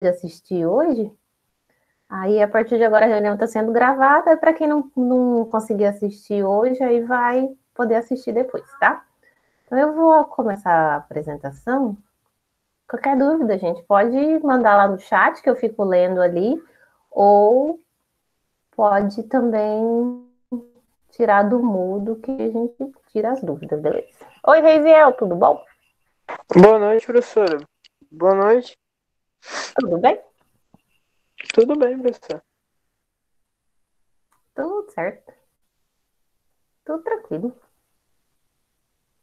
assistir hoje. Aí, a partir de agora, a reunião está sendo gravada. Para quem não conseguir assistir hoje, aí vai poder assistir depois, tá? Então, eu vou começar a apresentação. Qualquer dúvida, gente, pode mandar lá no chat, que eu fico lendo ali, ou pode também tirar do mudo, que a gente tira as dúvidas, beleza? Oi, Reisiel, tudo bom? Boa noite, professora. Boa noite. Tudo bem? Tudo bem, professor. Tudo certo. Tudo tranquilo.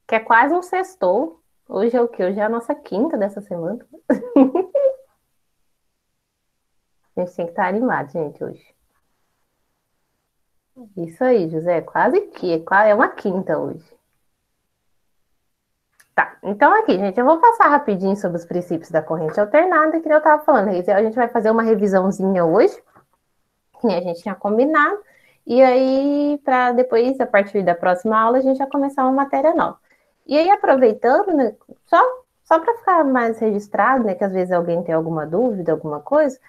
Que é quase um sextou. Hoje é o quê? Hoje é a nossa quinta dessa semana. A gente tem que estar animado, gente, hoje. Isso aí, José. Quase que. É uma quinta hoje. Tá. Então, aqui, gente, eu vou passar rapidinho sobre os princípios da corrente alternada, que eu estava falando. A gente vai fazer uma revisãozinha hoje, que a gente tinha combinado. E aí, para depois, a partir da próxima aula, a gente já começar uma matéria nova. E aí, aproveitando, né, só para ficar mais registrado, né, que às vezes alguém tem alguma dúvida, alguma coisa,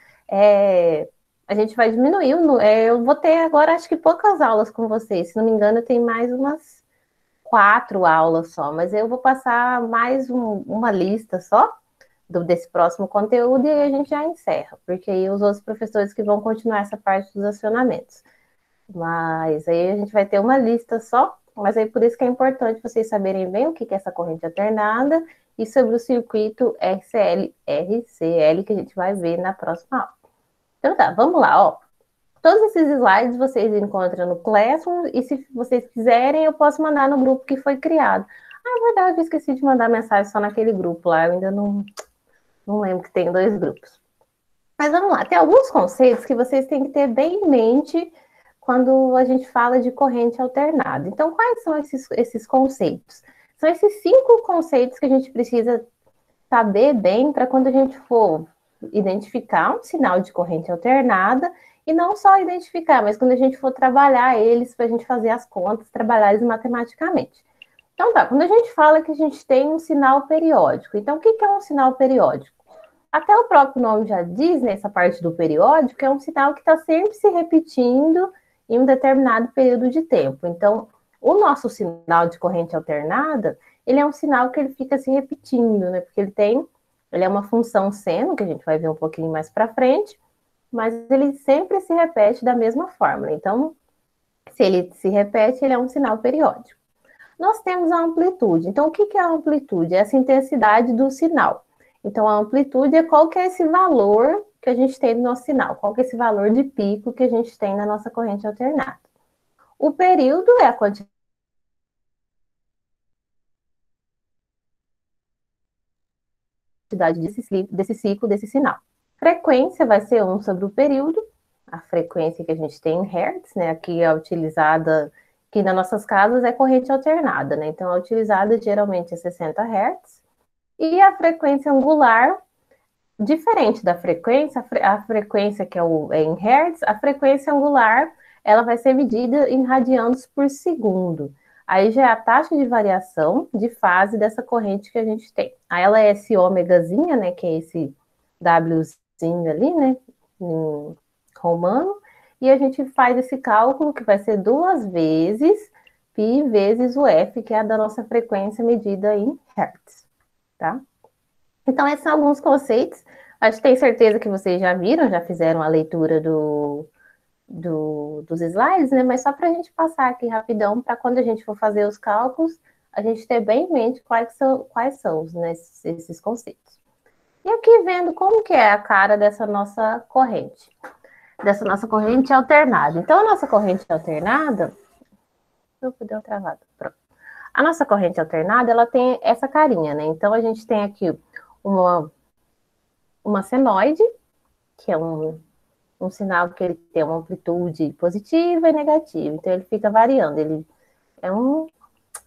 a gente vai diminuir. Eu vou ter agora, acho que poucas aulas com vocês. Se não me engano, tem mais umas 4 aulas só, mas eu vou passar mais uma lista só desse próximo conteúdo e aí a gente já encerra, porque aí os outros professores que vão continuar essa parte dos acionamentos. Mas aí a gente vai ter uma lista só, mas aí por isso que é importante vocês saberem bem o que é essa corrente alternada e sobre o circuito RCL, que a gente vai ver na próxima aula. Então tá, vamos lá, ó. Todos esses slides vocês encontram no Classroom e se vocês quiserem eu posso mandar no grupo que foi criado. Ah, é verdade, eu esqueci de mandar mensagem só naquele grupo lá, eu ainda não lembro que tem 2 grupos. Mas vamos lá, tem alguns conceitos que vocês têm que ter bem em mente quando a gente fala de corrente alternada. Então, quais são esses conceitos? São esses 5 conceitos que a gente precisa saber bem para quando a gente for identificar um sinal de corrente alternada, e não só identificar, mas quando a gente for trabalhar eles, para a gente fazer as contas, trabalhar eles matematicamente. Então tá, quando a gente fala que a gente tem um sinal periódico, então o que é um sinal periódico? Até o próprio nome já diz, nessa parte do periódico, é um sinal que está sempre se repetindo em um determinado período de tempo. Então, o nosso sinal de corrente alternada, ele é um sinal que ele fica se repetindo, né? Porque ele é uma função seno, que a gente vai ver um pouquinho mais para frente, mas ele sempre se repete da mesma forma. Então, se ele se repete, ele é um sinal periódico. Nós temos a amplitude. Então, o que é a amplitude? É essa intensidade do sinal. Então, a amplitude é qual que é esse valor que a gente tem no nosso sinal, qual que é esse valor de pico que a gente tem na nossa corrente alternada. O período é a quantidade desse ciclo, desse sinal. Frequência vai ser 1 sobre o período, a frequência que a gente tem em Hertz, né? Aqui é utilizada, que nas nossas casas é corrente alternada, né? Então, é utilizada geralmente a 60 Hz. E a frequência angular, diferente da frequência, a frequência que é em Hertz, a frequência angular, ela vai ser medida em radianos por segundo. Aí já é a taxa de variação de fase dessa corrente que a gente tem. Aí ela é esse ômegazinha, né, que é esse Wzinho ali, né, em romano, e a gente faz esse cálculo que vai ser 2 vezes π vezes o f, que é a da nossa frequência medida em Hertz, tá? Então, esses são alguns conceitos. Acho que tenho certeza que vocês já viram, já fizeram a leitura dos slides, né? Mas só para a gente passar aqui rapidão, para quando a gente for fazer os cálculos, a gente ter bem em mente quais são né, esses conceitos. E aqui vendo como que é a cara dessa nossa corrente alternada. Então, a nossa corrente alternada... Deu travado, pronto. A nossa corrente alternada, ela tem essa carinha, né? Então, a gente tem aqui uma senoide, que é um sinal que ele tem uma amplitude positiva e negativa, então ele fica variando, ele é um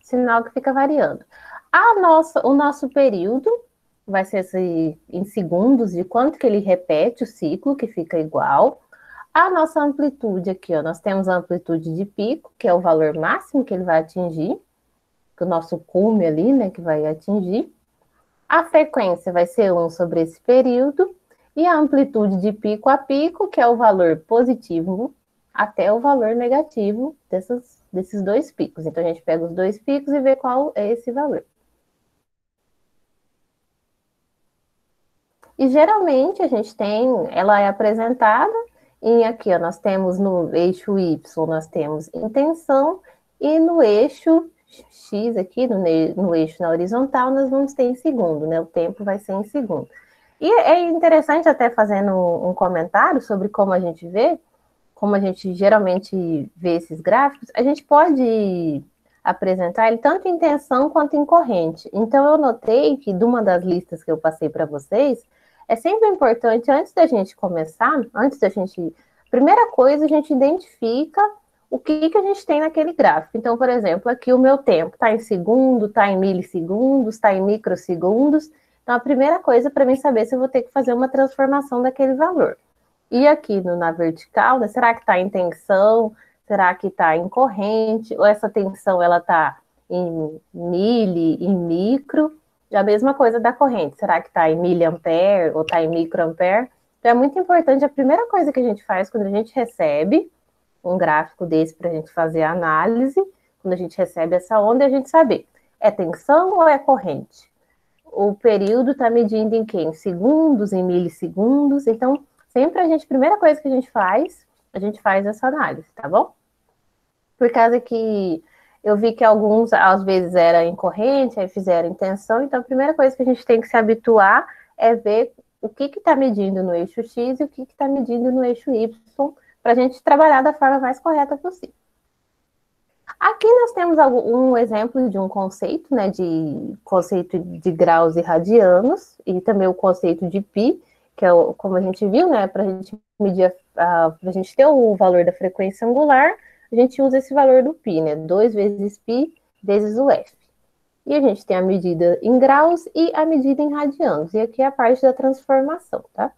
sinal que fica variando. O nosso período vai ser em segundos de quanto que ele repete o ciclo, que fica igual. A nossa amplitude aqui, ó, nós temos a amplitude de pico, que é o valor máximo que ele vai atingir, que o nosso cume ali, né, que vai atingir. A frequência vai ser 1 sobre esse período, e a amplitude de pico a pico, que é o valor positivo até o valor negativo desses dois picos. Então, a gente pega os dois picos e vê qual é esse valor. E geralmente a gente tem, ela é apresentada em aqui, ó, nós temos no eixo Y, nós temos intenção, e no eixo X aqui, no eixo na horizontal, nós vamos ter em segundo, né? O tempo vai ser em segundo. E é interessante até fazendo um comentário sobre como a gente vê, como a gente geralmente vê esses gráficos, a gente pode apresentar ele tanto em tensão quanto em corrente. Então, eu notei que de uma das listas que eu passei para vocês, é sempre importante, antes da gente começar, primeira coisa, a gente identifica o que a gente tem naquele gráfico. Então, por exemplo, aqui o meu tempo está em segundo, está em milissegundos, está em microsegundos. Então, a primeira coisa para mim saber se eu vou ter que fazer uma transformação daquele valor. E aqui na vertical, né, será que está em tensão? Será que está em corrente? Ou essa tensão ela está em mili, em micro? E a mesma coisa da corrente. Será que está em miliampere ou está em microampere? Então é muito importante. A primeira coisa que a gente faz quando a gente recebe um gráfico desse para a gente fazer a análise, quando a gente recebe essa onda, é a gente saber, é tensão ou é corrente? O período está medindo em quê? Em segundos, em milissegundos. Então, sempre primeira coisa que a gente faz essa análise, tá bom? Por causa que eu vi que alguns, às vezes, era em corrente, aí fizeram em tensão. Então, a primeira coisa que a gente tem que se habituar é ver o que está medindo no eixo X e o que está medindo no eixo Y, para a gente trabalhar da forma mais correta possível. Aqui nós temos um exemplo de um conceito, né, de conceito de graus e radianos, e também o conceito de π, que é como a gente viu, né, para a gente medir, para a gente ter o valor da frequência angular, a gente usa esse valor do π, né, 2 vezes π vezes o f. E a gente tem a medida em graus e a medida em radianos, e aqui é a parte da transformação, tá?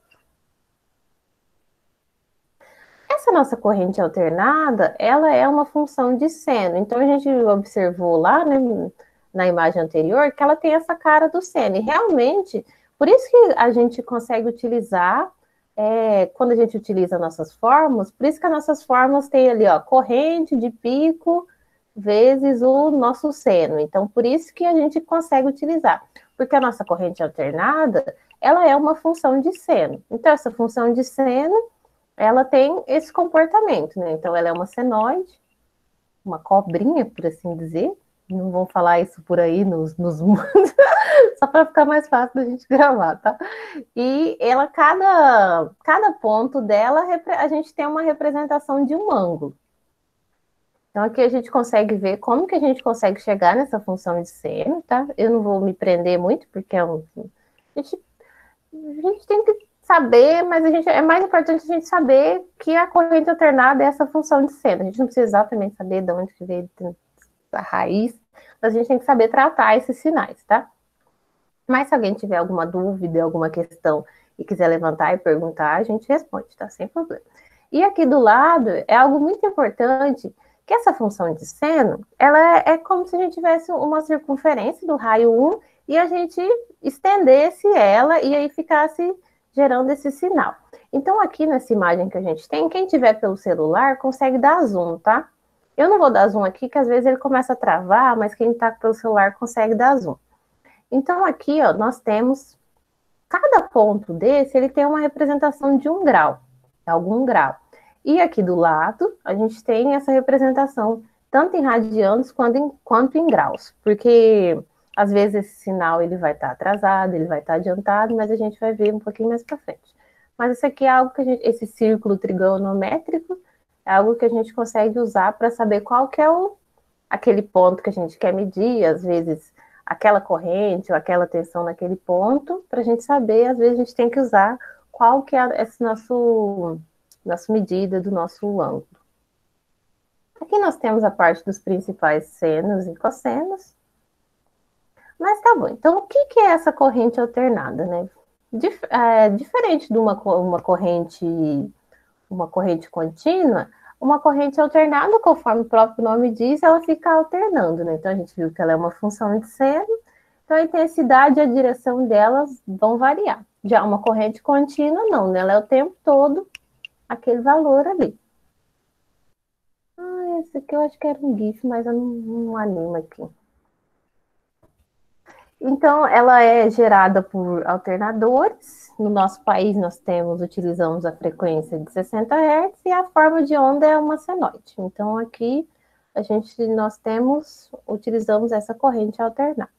Essa nossa corrente alternada, ela é uma função de seno. Então, a gente observou lá, né, na imagem anterior, que ela tem essa cara do seno. E realmente, por isso que a gente consegue utilizar, quando a gente utiliza nossas fórmulas, por isso que as nossas fórmulas têm ali, ó, corrente de pico vezes o nosso seno. Então, por isso que a gente consegue utilizar. Porque a nossa corrente alternada, ela é uma função de seno. Então, essa função de seno, ela tem esse comportamento, né? Então, ela é uma senoide, uma cobrinha, por assim dizer. Não vou falar isso por aí nos mundos, só para ficar mais fácil da gente gravar, tá? E ela, cada ponto dela, a gente tem uma representação de um ângulo. Então, aqui a gente consegue ver como que a gente consegue chegar nessa função de seno, tá? Eu não vou me prender muito, porque a gente tem que saber, mas é mais importante a gente saber que a corrente alternada é essa função de seno. A gente não precisa exatamente saber de onde que veio a raiz, mas a gente tem que saber tratar esses sinais, tá? Mas se alguém tiver alguma dúvida, alguma questão e quiser levantar e perguntar, a gente responde, tá? Sem problema. E aqui do lado é algo muito importante, que essa função de seno, ela é como se a gente tivesse uma circunferência do raio 1 e a gente estendesse ela e aí ficasse gerando esse sinal. Então, aqui nessa imagem que a gente tem, quem tiver pelo celular consegue dar zoom, tá? Eu não vou dar zoom aqui, que às vezes ele começa a travar, mas quem tá pelo celular consegue dar zoom. Então, aqui, ó, nós temos, cada ponto desse, ele tem uma representação de um grau, algum grau. E aqui do lado, a gente tem essa representação, tanto em radianos quanto em graus, porque às vezes esse sinal ele vai estar atrasado, ele vai estar adiantado, mas a gente vai ver um pouquinho mais para frente. Mas isso aqui é algo que esse círculo trigonométrico é algo que a gente consegue usar para saber qual que é aquele ponto que a gente quer medir, às vezes aquela corrente ou aquela tensão naquele ponto, para a gente saber, às vezes a gente tem que usar qual que é esse nossa medida do nosso ângulo. Aqui nós temos a parte dos principais senos e cossenos. Mas tá bom, então o que é essa corrente alternada, né? Diferente de uma corrente contínua, uma corrente alternada, conforme o próprio nome diz, ela fica alternando, né? Então a gente viu que ela é uma função de seno, Então, a intensidade e a direção delas vão variar. Já uma corrente contínua, não, né? Ela é o tempo todo aquele valor ali. Esse aqui eu acho que era um GIF, mas eu não animo aqui. Então, ela é gerada por alternadores. No nosso país, utilizamos a frequência de 60 Hz e a forma de onda é uma senoide. Então, aqui, utilizamos essa corrente alternada.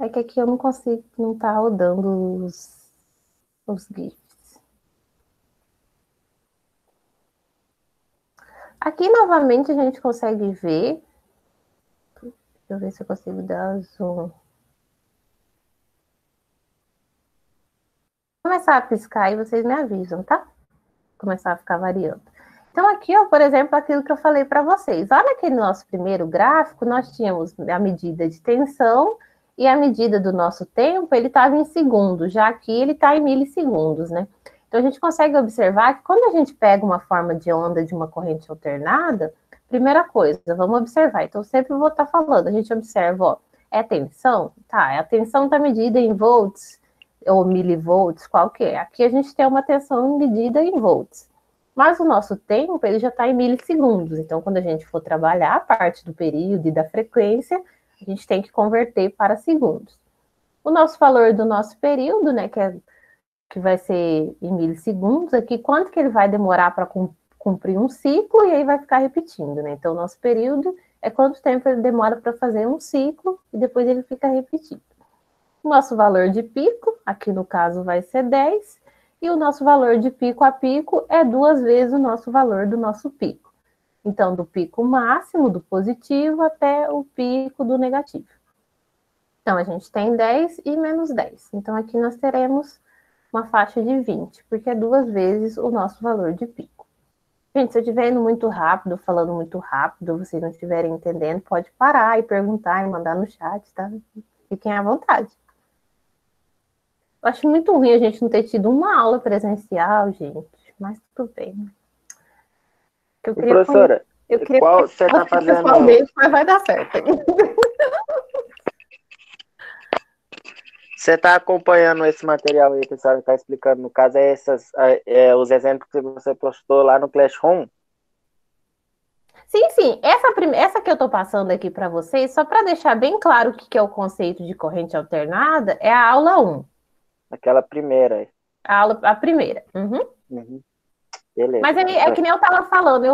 É que aqui eu não consigo, não tá rodando os GIFs. Aqui, novamente, a gente consegue ver. Deixa eu ver se eu consigo dar zoom. Começar a piscar e vocês me avisam, tá? Começar a ficar variando. Então, aqui, ó, por exemplo, aquilo que eu falei para vocês. Olha aqui no nosso primeiro gráfico, nós tínhamos a medida de tensão e a medida do nosso tempo, ele estava em segundos, já aqui ele está em milissegundos, né? Então, a gente consegue observar que quando a gente pega uma forma de onda de uma corrente alternada, primeira coisa, vamos observar. Então, sempre vou estar falando, a gente observa, ó, é tensão? Tá, a tensão está medida em volts ou milivolts, qual que é? Aqui a gente tem uma tensão medida em volts. Mas o nosso tempo, ele já está em milissegundos. Então, quando a gente for trabalhar a parte do período e da frequência, a gente tem que converter para segundos. O nosso valor do nosso período, né, que vai ser em milissegundos, aqui quanto que ele vai demorar para cumprir um ciclo, e aí vai ficar repetindo, né? Então, o nosso período é quanto tempo ele demora para fazer um ciclo, e depois ele fica repetindo. O nosso valor de pico, aqui no caso vai ser 10, e o nosso valor de pico a pico é 2 vezes o nosso valor do nosso pico. Então, do pico máximo, do positivo, até o pico do negativo. Então, a gente tem 10 e menos 10. Então, aqui nós teremos uma faixa de 20, porque é 2 vezes o nosso valor de pico. Gente, se eu estiver indo muito rápido, falando muito rápido, vocês não estiverem entendendo, pode parar e perguntar e mandar no chat, tá? Fiquem à vontade. Eu acho muito ruim a gente não ter tido uma aula presencial, gente, mas tudo bem. Professora, qual você está fazendo? Mas vai dar certo. Você está acompanhando esse material aí que a senhora está explicando? No caso, os exemplos que você postou lá no Classroom? Sim. Essa que eu estou passando aqui para vocês, só para deixar bem claro o que é o conceito de corrente alternada, é a aula 1. Aquela primeira. A primeira. Uhum. Beleza. Mas é que nem eu estava falando,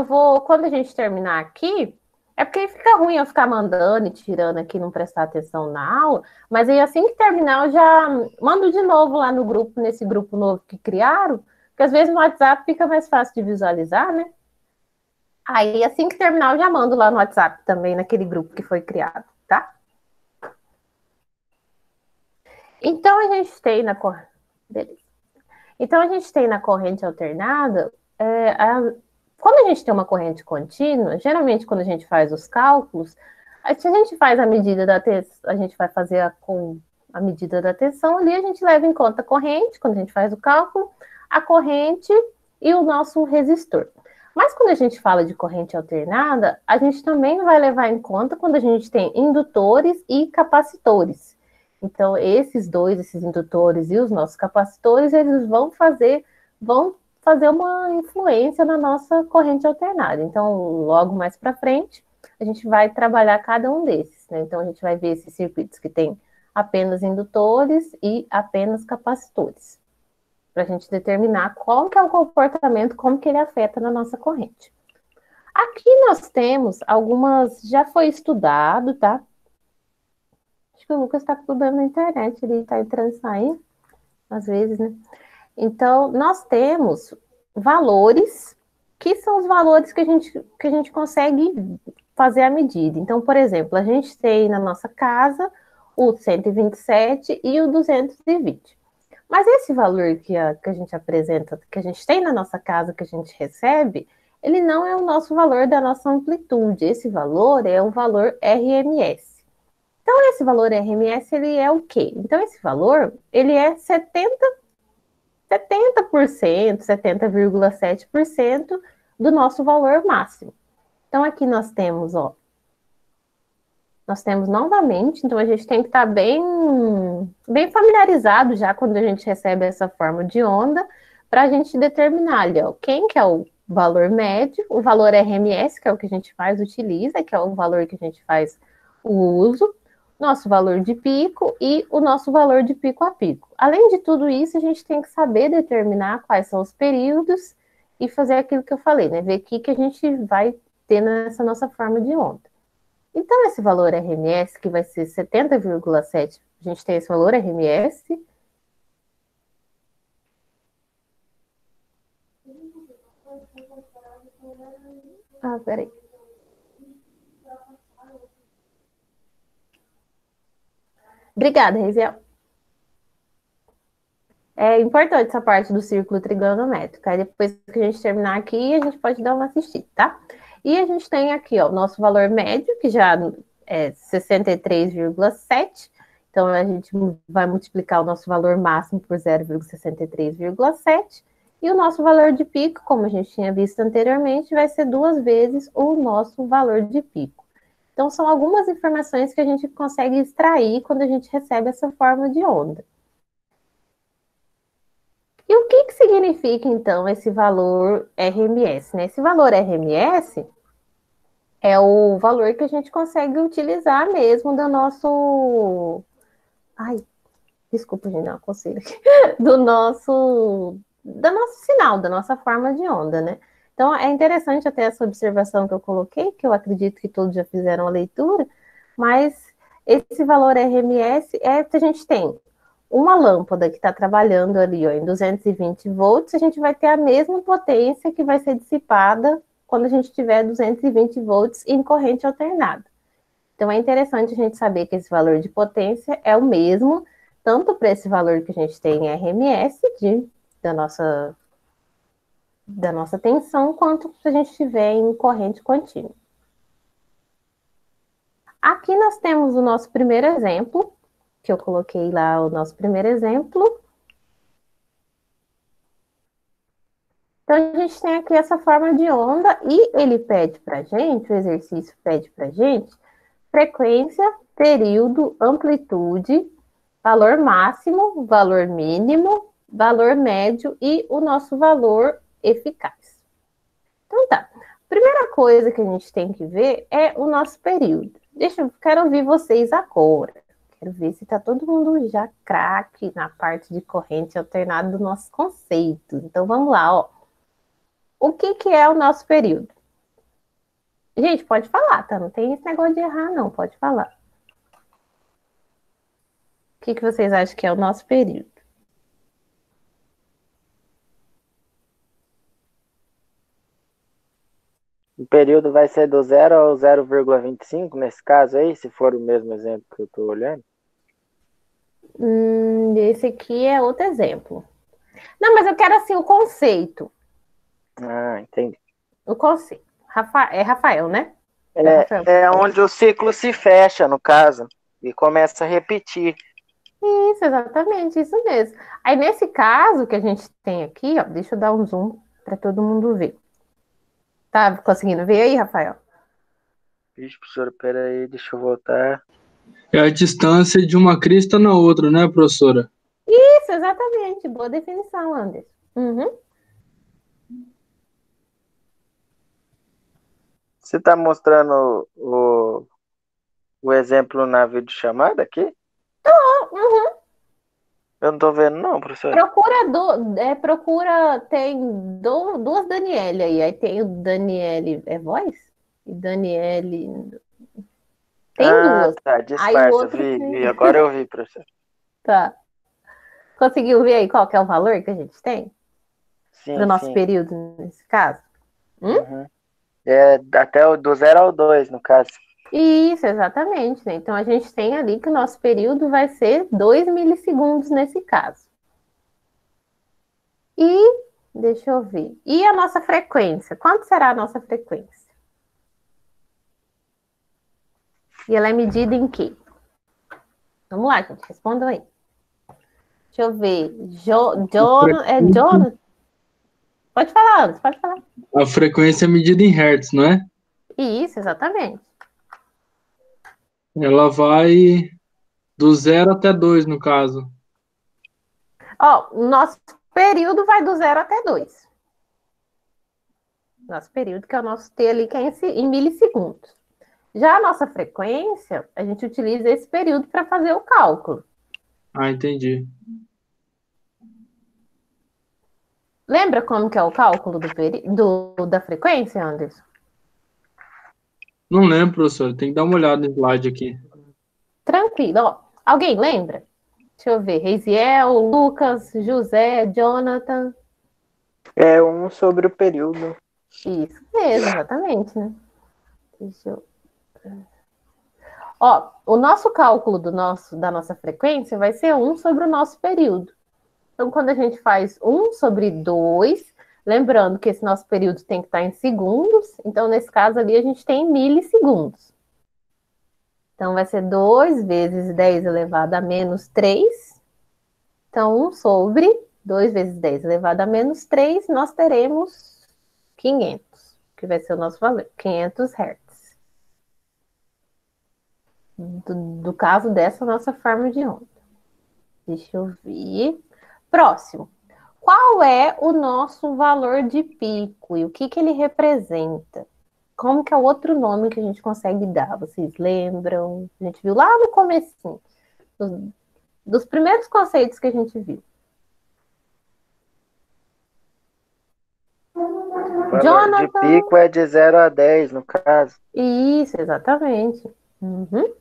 quando a gente terminar aqui, é porque fica ruim eu ficar mandando e tirando aqui, não prestar atenção na aula, mas aí assim que terminar eu já mando de novo lá no grupo, nesse grupo novo que criaram, porque às vezes no WhatsApp fica mais fácil de visualizar, né? Aí assim que terminar eu já mando lá no WhatsApp também, naquele grupo que foi criado, tá? Então a gente tem na corrente... Beleza. Então a gente tem na corrente alternada... Quando a gente tem uma corrente contínua, geralmente quando a gente faz os cálculos, se a gente faz a medida da tensão, a gente vai fazer a medida da tensão ali, a gente leva em conta a corrente, quando a gente faz o cálculo, a corrente e o nosso resistor. Mas quando a gente fala de corrente alternada, a gente também vai levar em conta quando a gente tem indutores e capacitores. Então, esses indutores e os nossos capacitores, eles vão fazer uma influência na nossa corrente alternada. Então, logo mais para frente, a gente vai trabalhar cada um desses, né? Então, a gente vai ver esses circuitos que tem apenas indutores e apenas capacitores, para a gente determinar qual que é o comportamento, como que ele afeta na nossa corrente. Aqui nós temos algumas, já foi estudado, tá? Acho que o Lucas está com problema na internet, ele está entrando e saindo, às vezes, né? Então, nós temos valores que são os valores que a gente consegue fazer a medida. Então, por exemplo, a gente tem na nossa casa o 127 e o 220. Mas esse valor que a gente apresenta, que a gente tem na nossa casa, que a gente recebe, ele não é o nosso valor da nossa amplitude. Esse valor é o valor RMS. Então, esse valor RMS, ele é o quê? Então, esse valor, ele é 70,7% do nosso valor máximo. Então, aqui nós temos, ó, nós temos novamente, então a gente tem que estar bem, bem familiarizado já quando a gente recebe essa forma de onda, para a gente determinar ali, ó, quem que é o valor médio, o valor RMS, que é o que a gente mais utiliza, que é o valor que a gente faz o uso, nosso valor de pico e o nosso valor de pico a pico. Além de tudo isso, a gente tem que saber determinar quais são os períodos e fazer aquilo que eu falei, né? Ver o que a gente vai ter nessa nossa forma de onda. Então, esse valor RMS, que vai ser 70,7, a gente tem esse valor RMS. Ah, peraí. Obrigada, Reziel. É importante essa parte do círculo trigonométrico. Aí depois que a gente terminar aqui, a gente pode dar uma assistida, tá? E a gente tem aqui, ó, o nosso valor médio, que já é 63,7. Então, a gente vai multiplicar o nosso valor máximo por 0,63,7. E o nosso valor de pico, como a gente tinha visto anteriormente, vai ser 2 vezes o nosso valor de pico. Então, são algumas informações que a gente consegue extrair quando a gente recebe essa forma de onda. E o que significa, então, esse valor RMS? Né? Esse valor RMS é o valor que a gente consegue utilizar mesmo do nosso... Ai, desculpa, gente, não consigo aqui. Do nosso sinal, da nossa forma de onda, né? Então, é interessante até essa observação que eu coloquei, que eu acredito que todos já fizeram a leitura, mas esse valor RMS é que a gente tem uma lâmpada que está trabalhando ali ó, em 220 volts, a gente vai ter a mesma potência que vai ser dissipada quando a gente tiver 220 volts em corrente alternada. Então, é interessante a gente saber que esse valor de potência é o mesmo, tanto para esse valor que a gente tem em RMS, da nossa tensão, quanto se a gente estiver em corrente contínua. Aqui nós temos o nosso primeiro exemplo, que eu coloquei lá o nosso primeiro exemplo. Então, a gente tem aqui essa forma de onda e ele pede para a gente, o exercício pede para a gente, frequência, período, amplitude, valor máximo, valor mínimo, valor médio e o nosso valor eficaz. Então tá, primeira coisa que a gente tem que ver é o nosso período. Quero ouvir vocês agora. Quero ver se tá todo mundo já craque na parte de corrente alternada do nosso conceito. Então vamos lá, ó. O que é o nosso período? Gente, pode falar, tá? Não tem esse negócio de errar, não. Pode falar. O que vocês acham que é o nosso período? O período vai ser do 0 ao 0,25, nesse caso aí, se for o mesmo exemplo que eu estou olhando? Esse aqui é outro exemplo. Não, mas eu quero assim o conceito. Ah, entendi. O conceito. É Rafael, né? É onde o ciclo se fecha, no caso, e começa a repetir. Isso, exatamente, isso mesmo. Aí, nesse caso que a gente tem aqui, ó, deixa eu dar um zoom para todo mundo ver. Tá conseguindo ver aí, Rafael? Vixe, professor, peraí, deixa eu voltar. É a distância de uma crista na outra, né, professora? Isso, exatamente. Boa definição, Anderson. Uhum. Você está mostrando o exemplo na videochamada aqui? Uhum. Eu não tô vendo, não, professor. Procura, tem duas Daniele aí. Aí tem o Daniele, é voz? E Daniele. Tem duas. Tá, disfarça, vi. Agora eu vi, professor. Tá. Conseguiu ver aí qual que é o valor que a gente tem? Sim, do nosso período, nesse caso? Uhum. É até do 0 ao 2, no caso. Isso, exatamente. Né? Então, a gente tem ali que o nosso período vai ser 2 milissegundos nesse caso. E, deixa eu ver. E a nossa frequência? Quanto será a nossa frequência? E ela é medida em quê? Vamos lá, gente, respondam aí. Deixa eu ver. John? Pode falar, Anderson, pode falar. A frequência é medida em hertz, não é? Isso, exatamente. Ela vai do 0 até 2, no caso. Ó, o nosso período vai do 0 até 2. Nosso período, que é o nosso T ali, que é em milissegundos. Já a nossa frequência, a gente utiliza esse período para fazer o cálculo. Ah, entendi. Lembra como que é o cálculo da frequência, Anderson? Não lembro, professor. Tem que dar uma olhada no slide aqui. Tranquilo. Ó, alguém lembra? Deixa eu ver. Reisiel, Lucas, José, Jonathan. É 1 sobre o período. Isso mesmo, exatamente, né? Deixa eu... Ó, o nosso cálculo da nossa frequência vai ser 1 sobre o nosso período. Então, quando a gente faz 1 sobre 2, lembrando que esse nosso período tem que estar em segundos, então, nesse caso ali, a gente tem milissegundos. Então, vai ser 2 vezes 10 elevado a menos 3. Então, 1 sobre 2 vezes 10 elevado a menos 3, nós teremos 500, que vai ser o nosso valor, 500 Hz. Do caso dessa nossa forma de onda. Deixa eu ver. Próximo. Qual é o nosso valor de pico e o que ele representa? Como que é o outro nome que a gente consegue dar? Vocês lembram? A gente viu lá no comecinho, dos primeiros conceitos que a gente viu. O valor Jonathan. de pico é de 0 a 10, no caso. Isso, exatamente. Uhum.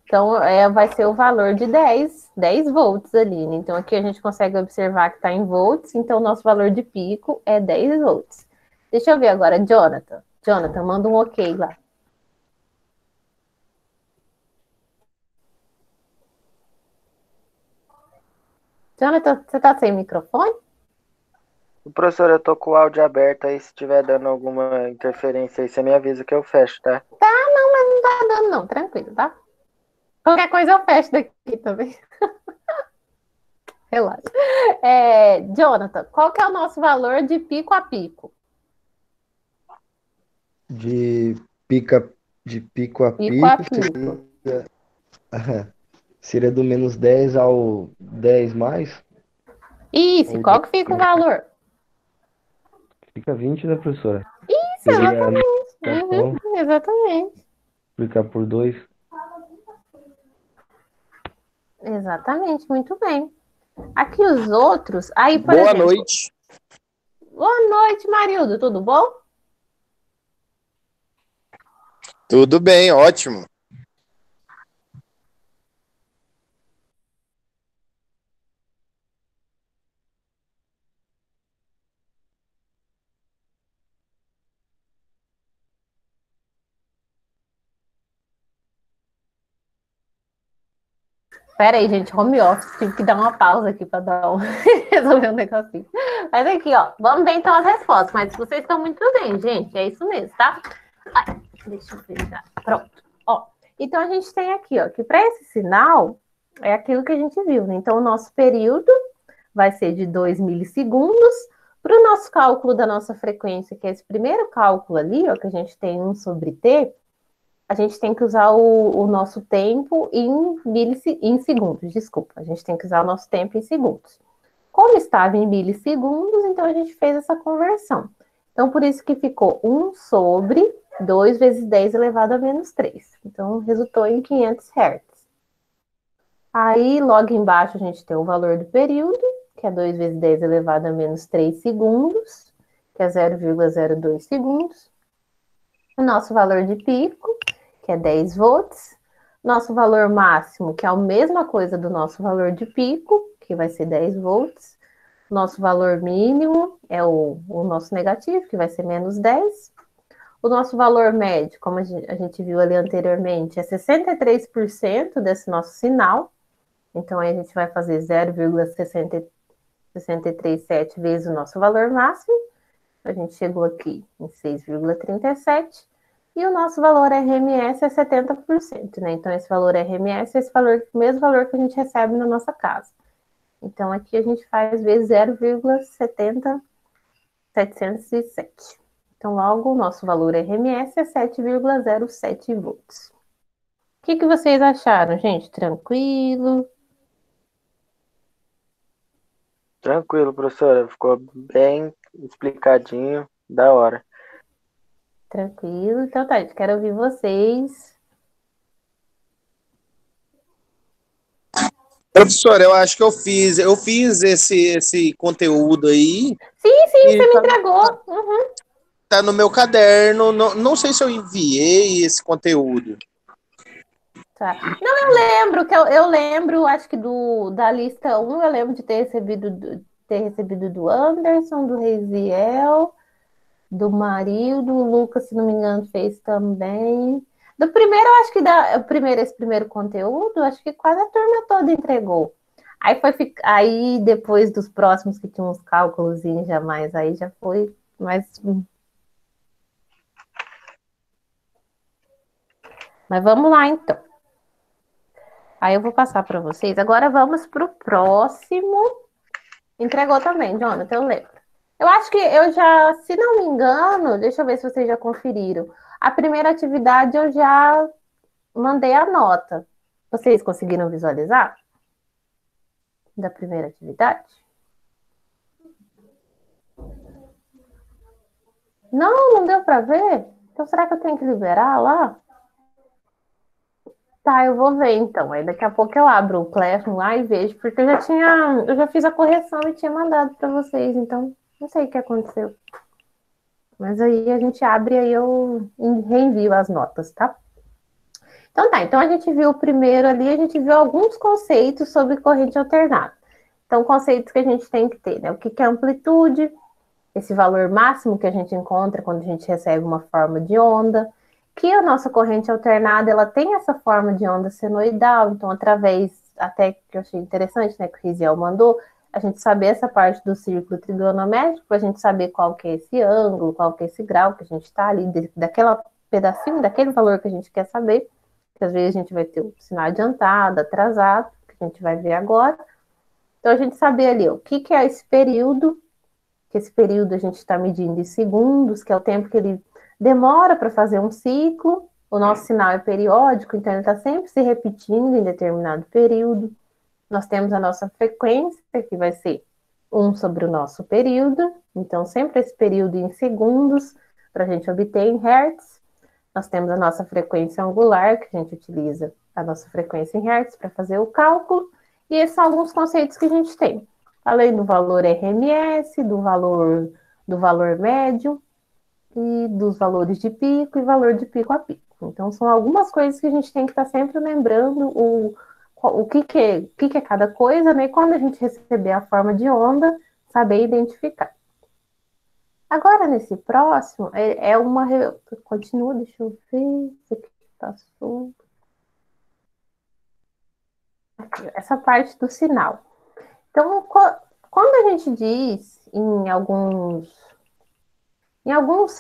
Então, vai ser o valor de 10 volts ali, né? Então, aqui a gente consegue observar que está em volts, então o nosso valor de pico é 10 volts. Deixa eu ver agora, Jonathan. Jonathan, manda um ok lá. Jonathan, você está sem microfone? Professor, eu tô com o áudio aberto aí, se tiver dando alguma interferência aí, você me avisa que eu fecho, tá? Tá, não, mas não tá dando não, tranquilo, tá? Qualquer coisa eu fecho daqui também. Relaxa. Jonathan, qual que é o nosso valor de pico a pico? De pico a Pico a pico pico. seria do menos 10 ao 10 mais? Isso, Ou qual que fica o valor? fica 20, né, professora? Isso, Seria a exatamente. multiplicação, Exatamente. multiplicar por 2. Exatamente, muito bem. Aqui os outros, aí, por Boa exemplo. noite. Boa noite, Marildo, tudo bom? Tudo bem, ótimo. Pera aí, gente, home office, tive que dar uma pausa aqui para dar resolver um negocinho. Mas aqui, ó, vamos ver então as respostas. Mas vocês estão muito bem, gente, é isso mesmo, tá? Ai, deixa eu fechar. Pronto. Ó, então a gente tem aqui, ó, que para esse sinal é aquilo que a gente viu, né? Então o nosso período vai ser de 2 milissegundos. Para o nosso cálculo da nossa frequência, que é esse primeiro cálculo ali, ó, que a gente tem 1 sobre t, a gente tem que usar o nosso tempo em segundos, desculpa. A gente tem que usar o nosso tempo em segundos. Como estava em milissegundos, então a gente fez essa conversão. Então, por isso que ficou 1 sobre 2 vezes 10 elevado a menos 3. Então, resultou em 500 Hz. Aí, logo embaixo, a gente tem o valor do período, que é 2 vezes 10 elevado a menos 3 segundos, que é 0,02 segundos. O nosso valor de pico, que é 10 volts. Nosso valor máximo, que é a mesma coisa do nosso valor de pico, que vai ser 10 volts. Nosso valor mínimo é o nosso negativo, que vai ser menos 10. O nosso valor médio, como a gente viu ali anteriormente, é 63% desse nosso sinal. Então, aí a gente vai fazer 0,637 vezes o nosso valor máximo. A gente chegou aqui em 6,37. E o nosso valor RMS é 70%, né? Então, esse valor RMS é o mesmo valor que a gente recebe na nossa casa. Então, aqui a gente faz vezes 0,707. Então, logo, o nosso valor RMS é 7,07 volts. que vocês acharam, gente? Tranquilo? Tranquilo, professora. Ficou bem explicadinho, da hora. Tranquilo? Então tá, gente, quero ouvir vocês. Professor, eu acho que eu fiz esse conteúdo aí Sim, e você me entregou. tá no meu caderno. Não sei se eu enviei esse conteúdo. Tá. Não, eu lembro, acho que da lista 1, eu lembro de ter recebido do Anderson, do Reziel, do Marildo, o Lucas, se não me engano, fez também. Do primeiro, eu acho que esse primeiro conteúdo, acho que quase a turma toda entregou. Aí depois dos próximos que tinham uns cálculos já mais, aí já foi mais. Mas vamos lá então. Aí eu vou passar para vocês. Agora vamos para o próximo. Entregou também, Jonathan, eu lembro. Eu acho que eu já, se não me engano, deixa eu ver se vocês já conferiram. A primeira atividade eu já mandei a nota. Vocês conseguiram visualizar? Da primeira atividade? Não deu para ver? Então será que eu tenho que liberar lá? Tá, eu vou ver então. Aí daqui a pouco eu abro o Classroom lá e vejo, porque eu já fiz a correção e tinha mandado para vocês, então não sei o que aconteceu. Mas aí a gente abre e aí eu reenvio as notas, tá? Então tá, então a gente viu o primeiro ali, a gente viu alguns conceitos sobre corrente alternada. Então, conceitos que a gente tem que ter, né? O que é amplitude, esse valor máximo que a gente encontra quando a gente recebe uma forma de onda, que a nossa corrente alternada, ela tem essa forma de onda senoidal, então através, até que eu achei interessante, né, que o Riziel mandou, a gente saber essa parte do círculo trigonométrico, para a gente saber qual que é esse ângulo, qual que é esse grau que a gente está ali, daquela pedacinho, daquele valor que a gente quer saber, que às vezes a gente vai ter o sinal adiantado, atrasado, que a gente vai ver agora. Então, a gente saber ali o que é esse período, que esse período a gente está medindo em segundos, que é o tempo que ele demora para fazer um ciclo. O nosso sinal é periódico, então ele está sempre se repetindo em determinado período. Nós temos a nossa frequência, que vai ser 1 sobre o nosso período, então sempre esse período em segundos, para a gente obter em hertz. Nós temos a nossa frequência angular, que a gente utiliza a nossa frequência em hertz para fazer o cálculo, e esses são alguns conceitos que a gente tem. Além do valor RMS, do valor médio, e dos valores de pico e valor de pico a pico. Então, são algumas coisas que a gente tem que estar sempre lembrando o que é cada coisa, né? E quando a gente receber a forma de onda, saber identificar. Agora, nesse próximo, continua, deixa eu ver, esse aqui passou. Aqui, essa parte do sinal. Então, quando a gente diz, em alguns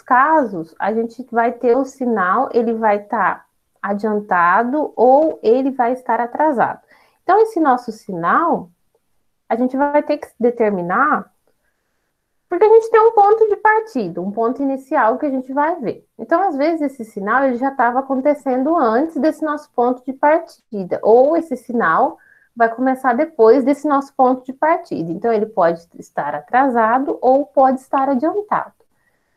casos, a gente vai ter o sinal, ele vai estar adiantado ou ele vai estar atrasado. Então, esse nosso sinal, a gente vai ter que determinar, porque a gente tem um ponto de partida, um ponto inicial que a gente vai ver. Então, às vezes, esse sinal ele já estava acontecendo antes desse nosso ponto de partida, ou esse sinal vai começar depois desse nosso ponto de partida. Então, ele pode estar atrasado ou pode estar adiantado.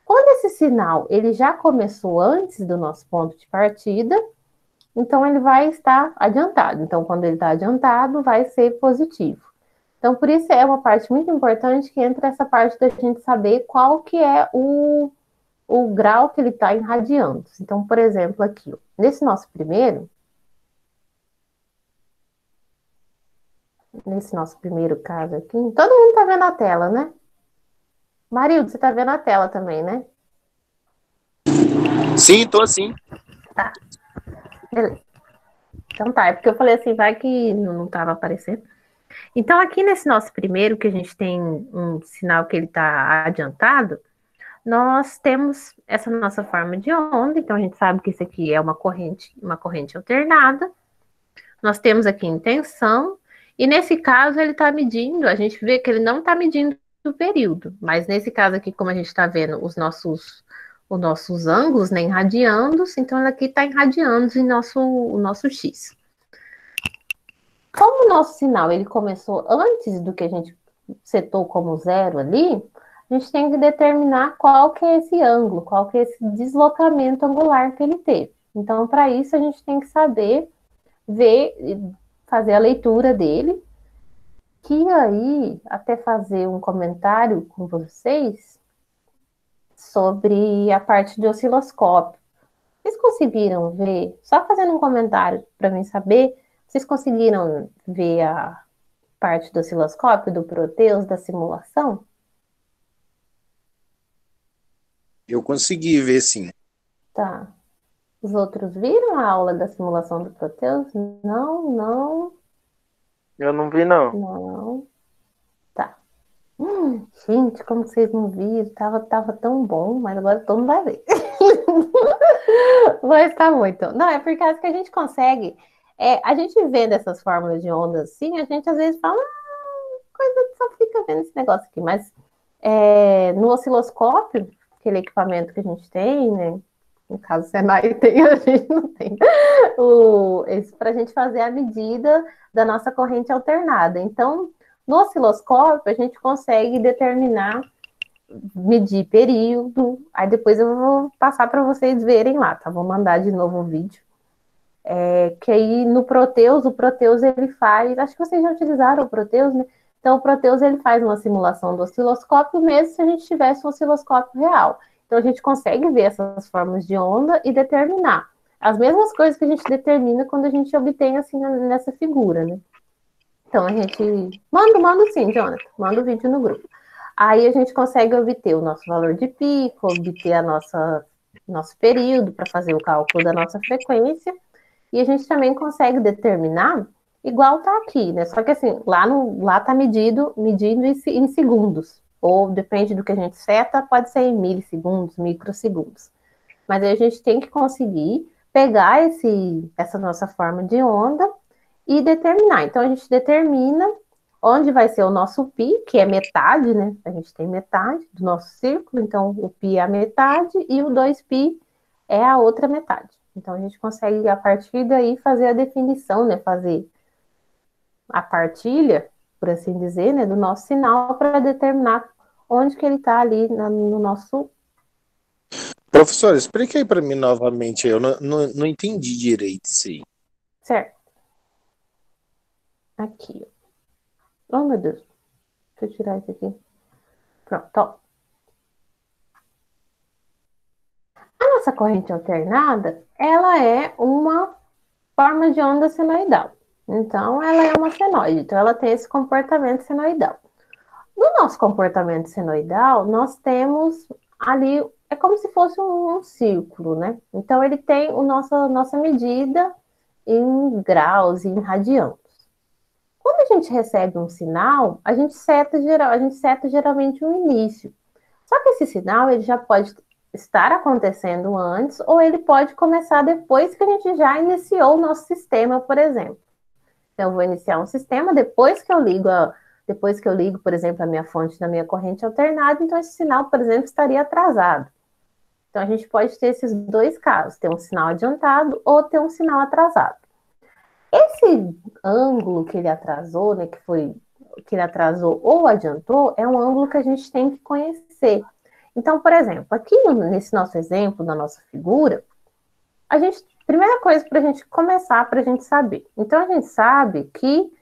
Quando esse sinal ele já começou antes do nosso ponto de partida, então ele vai estar adiantado. Então, quando ele está adiantado, vai ser positivo. Então, por isso é uma parte muito importante que entra essa parte da gente saber qual que é o grau que ele está em radianos. Então, por exemplo, aqui, ó, nesse nosso primeiro caso aqui, todo mundo está vendo a tela, né? Marildo, você está vendo a tela também, né? Sim, tô sim. Tá. Beleza. Então tá, é porque eu falei assim, vai que não estava aparecendo. Então, aqui nesse nosso primeiro, que a gente tem um sinal que ele está adiantado, nós temos essa nossa forma de onda, então a gente sabe que isso aqui é uma corrente alternada. Nós temos aqui intenção, e nesse caso ele está medindo, a gente vê que ele não está medindo o período, mas nesse caso aqui, como a gente está vendo os nossos os nossos ângulos, né, em radianos, então ela aqui está em radianos em o nosso X. Como o nosso sinal ele começou antes do que a gente setou como zero ali, a gente tem que determinar qual que é esse ângulo, qual que é esse deslocamento angular que ele teve. Então, para isso, a gente tem que saber ver, fazer a leitura dele, que aí, até fazer um comentário com vocês sobre a parte de osciloscópio. Vocês conseguiram ver, só fazendo um comentário para mim saber, vocês conseguiram ver a parte do osciloscópio, do Proteus, da simulação? Eu consegui ver, sim. Tá. Os outros viram a aula da simulação do Proteus? Não. Eu não vi, não. Não. Tá. Gente, como vocês não viram? Tava tão bom, mas agora todo mundo vai ver. Mas tá bom, então. Não, é por causa que a gente consegue. A gente vendo essas fórmulas de ondas assim, a gente às vezes fala, coisa só fica vendo esse negócio aqui. Mas no osciloscópio, aquele equipamento que a gente tem, né? No caso, o Senai tem, a gente não tem. Para a gente fazer a medida da nossa corrente alternada. Então, no osciloscópio, a gente consegue determinar, medir período. Aí depois eu vou passar para vocês verem lá, tá? Vou mandar de novo o vídeo. Que aí no Proteus, o Proteus ele faz... Acho que vocês já utilizaram o Proteus, né? Então, o Proteus ele faz uma simulação do osciloscópio, mesmo se a gente tivesse um osciloscópio real. Então, a gente consegue ver essas formas de onda e determinar as mesmas coisas que a gente determina quando a gente obtém, assim, nessa figura, né? Então, a gente... Manda sim, Jonathan. Manda o vídeo no grupo. Aí, a gente consegue obter o nosso valor de pico, obter nosso período para fazer o cálculo da nossa frequência. E a gente também consegue determinar, igual tá aqui, né? Só que, assim, lá tá medindo em segundos. Ou depende do que a gente seta, pode ser em milissegundos, microsegundos. Mas aí a gente tem que conseguir pegar essa nossa forma de onda e determinar. Então, a gente determina onde vai ser o nosso π, que é metade, né? A gente tem metade do nosso círculo, então o π é a metade e o 2π é a outra metade. Então, a gente consegue, a partir daí, fazer a definição, né? Fazer a partilha, por assim dizer, né? Do nosso sinal para determinar onde que ele está ali no nosso... Professor, explica aí para mim novamente. Eu não entendi direito isso aí. Certo. Aqui. Oh, meu Deus. Deixa eu tirar isso aqui. Pronto, ó. A nossa corrente alternada, ela é uma forma de onda senoidal. Então, ela é uma senoide. Então, ela tem esse comportamento senoidal. No nosso comportamento senoidal, nós temos ali, é como se fosse um círculo, né? Então, ele tem nossa medida em graus e em radianos. Quando a gente recebe um sinal, a gente seta geralmente um início. Só que esse sinal, ele já pode estar acontecendo antes, ou ele pode começar depois que a gente já iniciou o nosso sistema, por exemplo. Então, eu vou iniciar um sistema depois que eu ligo, por exemplo, a minha fonte da minha corrente alternada, então esse sinal, por exemplo, estaria atrasado. Então, a gente pode ter esses dois casos, ter um sinal adiantado ou ter um sinal atrasado. Esse ângulo que ele atrasou, né, que ele atrasou ou adiantou, é um ângulo que a gente tem que conhecer. Então, por exemplo, aqui nesse nosso exemplo, na nossa figura, primeira coisa para a gente começar, para a gente saber. Então, a gente sabe que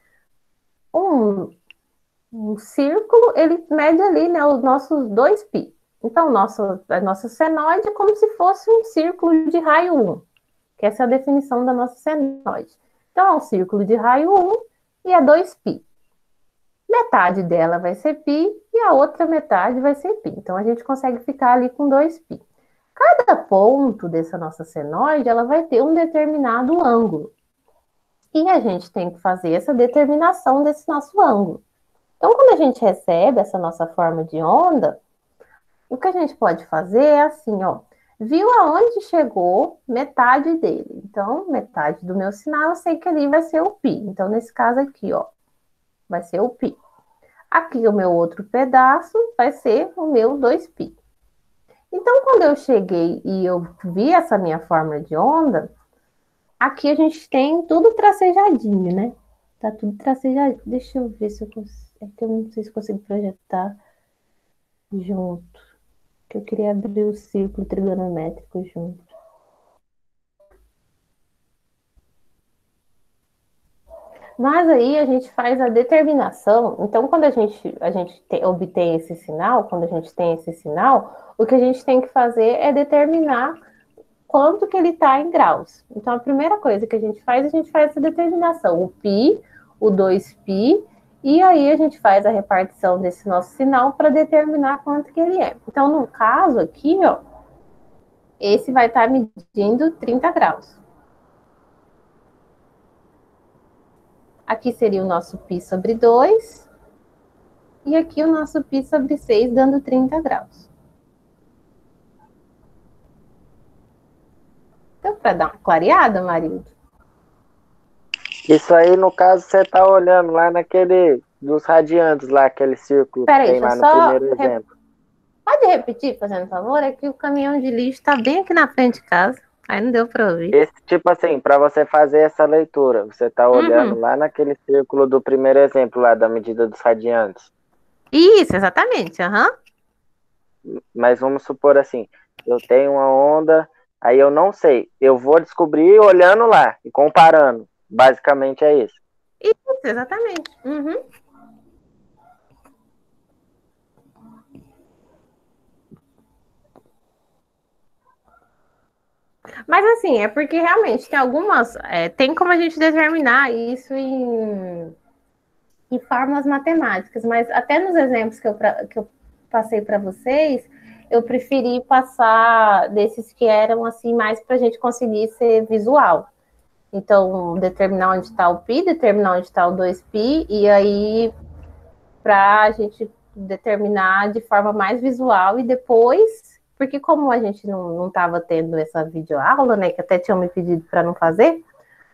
um círculo, ele mede ali, né, os nossos 2π. Então, a nossa senoide é como se fosse um círculo de raio 1, que essa é a definição da nossa senoide. Então, é um círculo de raio 1 e é 2π. Metade dela vai ser π e a outra metade vai ser π. Então, a gente consegue ficar ali com 2π. Cada ponto dessa nossa senoide, ela vai ter um determinado ângulo. E a gente tem que fazer essa determinação desse nosso ângulo. Então, quando a gente recebe essa nossa forma de onda, o que a gente pode fazer é assim, ó. Viu aonde chegou metade dele. Então, metade do meu sinal, eu sei que ali vai ser o π. Então, nesse caso aqui, ó, vai ser o π. Aqui, o meu outro pedaço vai ser o meu 2π. Então, quando eu cheguei e eu vi essa minha forma de onda, aqui a gente tem tudo tracejadinho, né? Tá tudo tracejadinho. Deixa eu ver se eu consigo. É que eu não sei se eu consigo projetar junto. Que eu queria abrir o círculo trigonométrico junto. Mas aí a gente faz a determinação. Então, quando a gente obtém esse sinal, quando a gente tem esse sinal, o que a gente tem que fazer é determinar quanto que ele está em graus. Então, a primeira coisa que a gente faz essa determinação. O π, o 2π, e aí a gente faz a repartição desse nosso sinal para determinar quanto que ele é. Então, no caso aqui, ó, esse vai estar medindo 30 graus. Aqui seria o nosso π sobre 2. E aqui o nosso π sobre 6, dando 30 graus. Então, para dar uma clareada, Marildo? Isso aí, no caso, você tá olhando lá naquele dos radiantes lá, aquele círculo que tem lá no primeiro exemplo. Pode repetir, fazendo favor? É que o caminhão de lixo está bem aqui na frente de casa. Aí não deu para ouvir. Esse tipo assim, para você fazer essa leitura, você tá olhando lá naquele círculo do primeiro exemplo lá da medida dos radiantes. Isso, exatamente. Mas vamos supor assim, eu tenho uma onda, aí eu não sei. Eu vou descobrir olhando lá e comparando. Basicamente é isso. Isso, exatamente. Mas assim, é porque realmente tem algumas. Tem como a gente determinar isso em fórmulas matemáticas, mas até nos exemplos que eu passei para vocês, eu preferi passar desses que eram assim mais para a gente conseguir ser visual. Então, determinar onde está o π, determinar onde está o 2π, e aí para a gente determinar de forma mais visual e depois, porque como a gente não estava tendo essa videoaula, né, que até tinham me pedido para não fazer,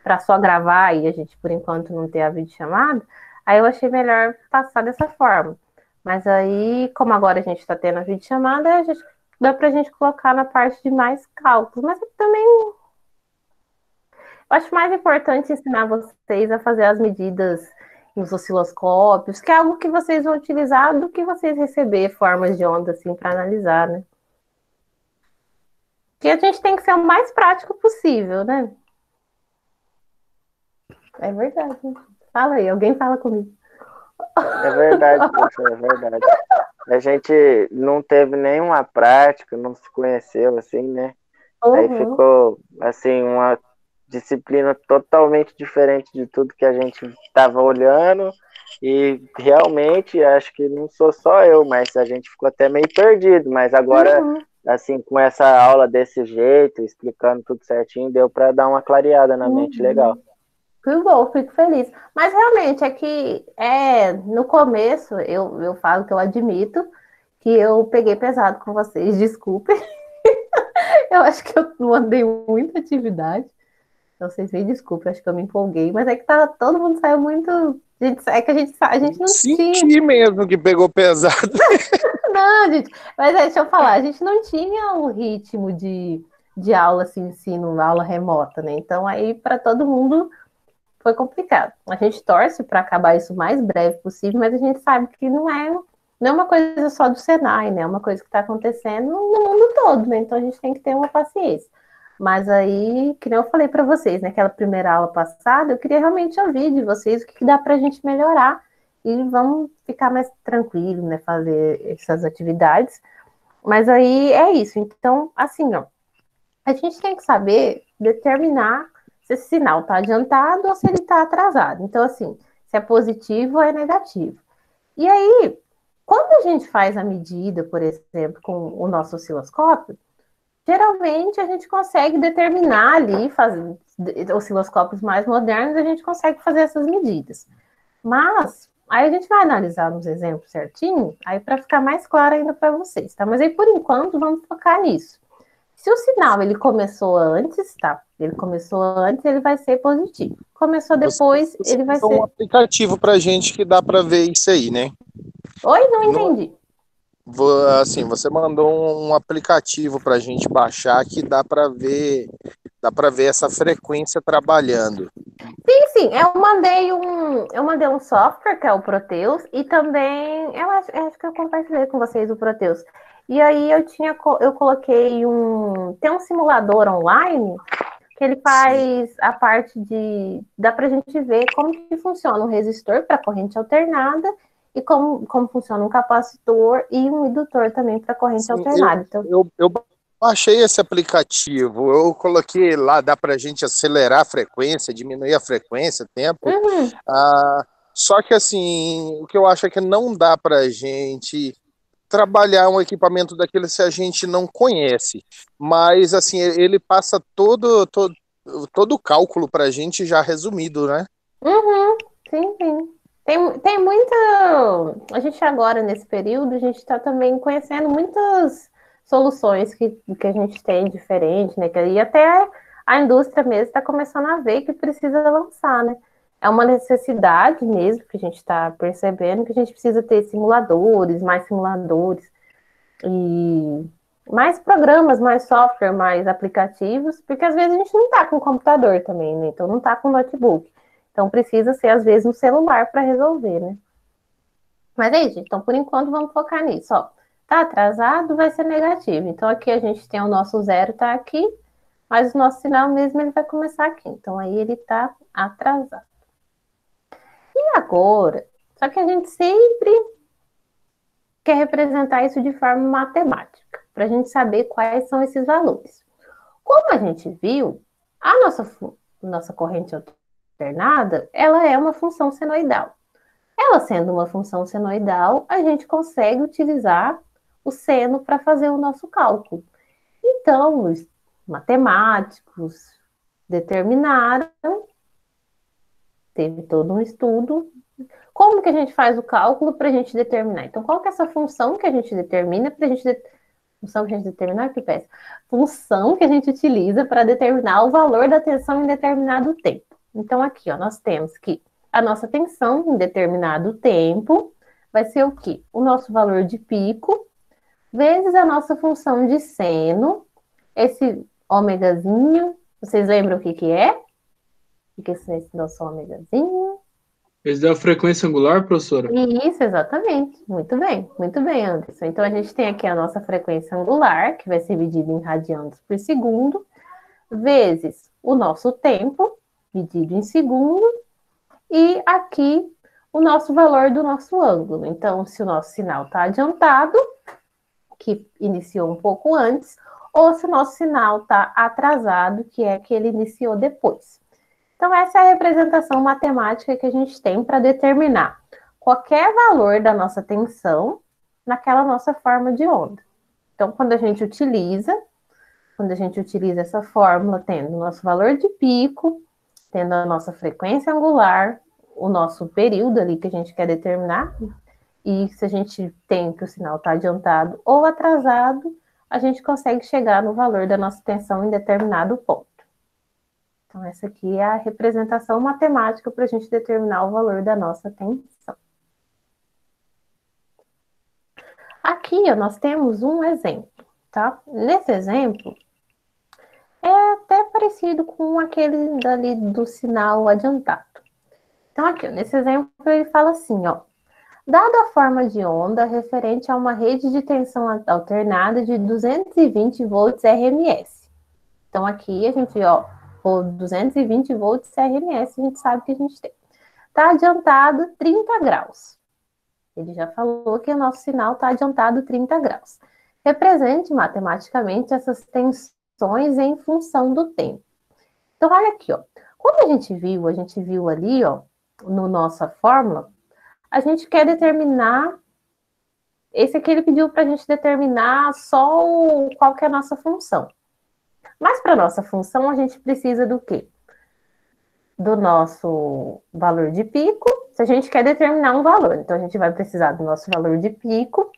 para só gravar e a gente, por enquanto, não ter a videochamada, aí eu achei melhor passar dessa forma. Mas aí, como agora a gente está tendo a videochamada, dá para a gente colocar na parte de mais cálculos, mas também eu acho mais importante ensinar vocês a fazer as medidas nos osciloscópios, que é algo que vocês vão utilizar do que vocês receber formas de onda assim para analisar, né? Porque a gente tem que ser o mais prático possível, né? É verdade. Fala aí, alguém fala comigo. É verdade, professor, é verdade. A gente não teve nenhuma prática, não se conheceu assim, né? Aí ficou assim uma disciplina totalmente diferente de tudo que a gente estava olhando e realmente acho que não sou só eu, mas a gente ficou até meio perdido, mas agora assim, com essa aula desse jeito, explicando tudo certinho, deu para dar uma clareada na mente, legal. Que bom, fico feliz. Mas realmente é que no começo eu falo que eu admito que eu peguei pesado com vocês, desculpem. Eu acho que eu não andei muita atividade. Então, vocês me desculpem, acho que eu me empolguei, mas é que todo mundo saiu muito. É que a gente não Senti tinha. mesmo que pegou pesado. Não, gente, mas deixa eu falar, a gente não tinha um ritmo de aula assim, ensino, aula remota, né? Então, aí, para todo mundo foi complicado. A gente torce para acabar isso o mais breve possível, mas a gente sabe que não é uma coisa só do Senai, né? É uma coisa que está acontecendo no mundo todo, né? Então, a gente tem que ter uma paciência. Mas aí, que nem eu falei para vocês, naquela primeira aula passada, eu queria realmente ouvir de vocês o que dá para a gente melhorar e vamos ficar mais tranquilo, né, fazer essas atividades. Mas aí é isso. Então, assim, ó, a gente tem que saber determinar se esse sinal está adiantado ou se ele está atrasado. Então, assim, se é positivo ou é negativo. E aí, quando a gente faz a medida, por exemplo, com o nosso osciloscópio, geralmente a gente consegue determinar ali, fazer osciloscópios mais modernos, a gente consegue fazer essas medidas. Mas aí a gente vai analisar nos exemplos certinho, aí para ficar mais claro ainda para vocês, tá? Mas aí por enquanto vamos focar nisso. Se o sinal ele começou antes, tá? Ele começou antes, ele vai ser positivo. Começou depois, ele vai ser um aplicativo para gente que dá para ver isso aí, né? Oi, não entendi. Assim, você mandou um aplicativo para a gente baixar que dá para ver essa frequência trabalhando. Sim, eu mandei um software que é o Proteus e também eu acho que eu compartilhei com vocês o Proteus. E aí eu coloquei tem um simulador online que ele faz a parte dá pra gente ver como que funciona um resistor para corrente alternada e como funciona um capacitor e um indutor também para corrente Sim, alternada. Então, eu baixei esse aplicativo, eu coloquei lá, dá para a gente acelerar a frequência, diminuir a frequência, tempo. Só que assim, o que eu acho é que não dá para a gente trabalhar um equipamento daquele se a gente não conhece. Mas assim, ele passa todo o cálculo para a gente já resumido, né? Sim, sim. Tem muita. A gente agora, nesse período, a gente está também conhecendo muitas soluções que a gente tem diferente, né? E até a indústria mesmo está começando a ver que precisa lançar, né? É uma necessidade mesmo que a gente está percebendo que a gente precisa ter simuladores e mais programas, mais software, mais aplicativos, porque às vezes a gente não está com computador também, né? Então não está com notebook. Então precisa ser, às vezes, um celular para resolver, né? Mas é isso, gente. Então, por enquanto, vamos focar nisso. Ó, tá atrasado, vai ser negativo. Então, aqui a gente tem o nosso zero, tá aqui, mas o nosso sinal mesmo ele vai começar aqui. Então, aí ele tá atrasado. E agora? Só que a gente sempre quer representar isso de forma matemática, para a gente saber quais são esses valores. Como a gente viu, a nossa corrente alternada, ela é uma função senoidal. Ela sendo uma função senoidal, a gente consegue utilizar o seno para fazer o nosso cálculo. Então, os matemáticos determinaram, teve todo um estudo, como que a gente faz o cálculo para a gente determinar. Então, qual que é essa função que a gente determina para a gente função que a gente determinar, que peça? Função que a gente utiliza para determinar o valor da tensão em determinado tempo. Então, aqui, ó, nós temos que a nossa tensão em determinado tempo vai ser o quê? O nosso valor de pico vezes a nossa função de seno. Esse ômegazinho, vocês lembram o que é? O que é esse nosso ômegazinho? Esse é a frequência angular, professora? Isso, exatamente. Muito bem, Anderson. Então, a gente tem aqui a nossa frequência angular, que vai ser medida em radianos por segundo, vezes o nosso tempo, medido em segundo, e aqui o nosso valor do nosso ângulo. Então, se o nosso sinal está adiantado, que iniciou um pouco antes, ou se o nosso sinal está atrasado, que é que ele iniciou depois. Então, essa é a representação matemática que a gente tem para determinar qualquer valor da nossa tensão naquela nossa forma de onda. Então, quando a gente utiliza essa fórmula, tendo o nosso valor de pico, tendo a nossa frequência angular, o nosso período ali que a gente quer determinar, e se a gente tem que o sinal está adiantado ou atrasado, a gente consegue chegar no valor da nossa tensão em determinado ponto. Então, essa aqui é a representação matemática para a gente determinar o valor da nossa tensão. Aqui, ó, nós temos um exemplo, tá? Nesse exemplo, é até parecido com aquele dali do sinal adiantado. Então, aqui, ó, nesse exemplo, ele fala assim, ó. Dada a forma de onda referente a uma rede de tensão alternada de 220 volts RMS. Então, aqui a gente, ó, por 220 volts RMS, a gente sabe que a gente tem. Está adiantado 30 graus. Ele já falou que o nosso sinal está adiantado 30 graus. Represente matematicamente essas tensões em função do tempo. Então, olha aqui, ó. Como a gente viu ali, ó, no nossa fórmula, a gente quer determinar. Esse aqui ele pediu para a gente determinar só qual que é a nossa função. Mas para a nossa função, a gente precisa do quê? Do nosso valor de pico, se a gente quer determinar um valor. Então, a gente vai precisar do nosso valor de pico,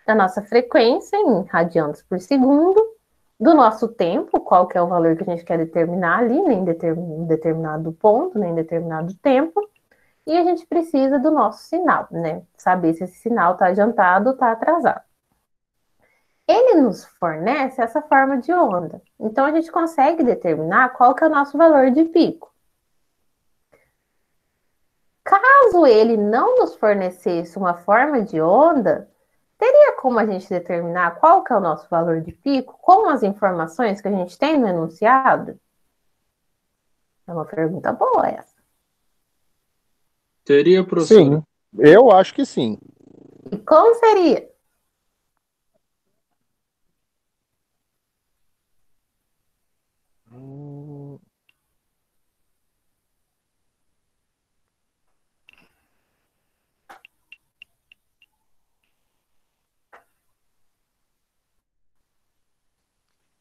da nossa frequência em radianos por segundo, do nosso tempo, qual que é o valor que a gente quer determinar ali, nem em determinado ponto, nem em determinado tempo, e a gente precisa do nosso sinal, né? Saber se esse sinal está adiantado ou está atrasado. ele nos fornece essa forma de onda. Então, a gente consegue determinar qual que é o nosso valor de pico. Caso ele não nos fornecesse uma forma de onda, teria como a gente determinar qual que é o nosso valor de pico com as informações que a gente tem no enunciado? É uma pergunta boa essa. Teria, professor? Sim, eu acho que sim. E como seria?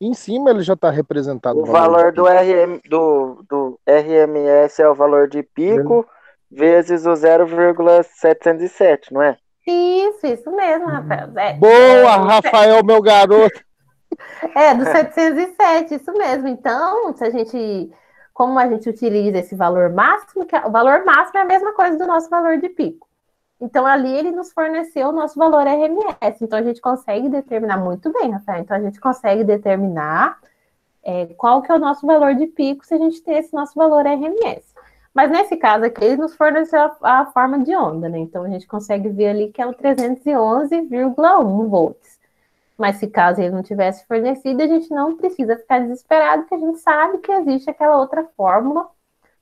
Em cima ele já está representado O valor do RMS é o valor de pico vezes o 0,707, não é? Isso mesmo, Rafael. Boa, Rafael, meu garoto! Do 707, isso mesmo. Então, como a gente utiliza esse valor máximo, o valor máximo é a mesma coisa do nosso valor de pico. Então, ali ele nos forneceu o nosso valor RMS. Então, a gente consegue determinar muito bem, Rafael. Então, a gente consegue determinar qual que é o nosso valor de pico se a gente tem esse nosso valor RMS. Mas nesse caso aqui, ele nos forneceu a forma de onda, né? Então, a gente consegue ver ali que é o 311,1 volts. Mas se caso ele não tivesse fornecido, a gente não precisa ficar desesperado, porque a gente sabe que existe aquela outra fórmula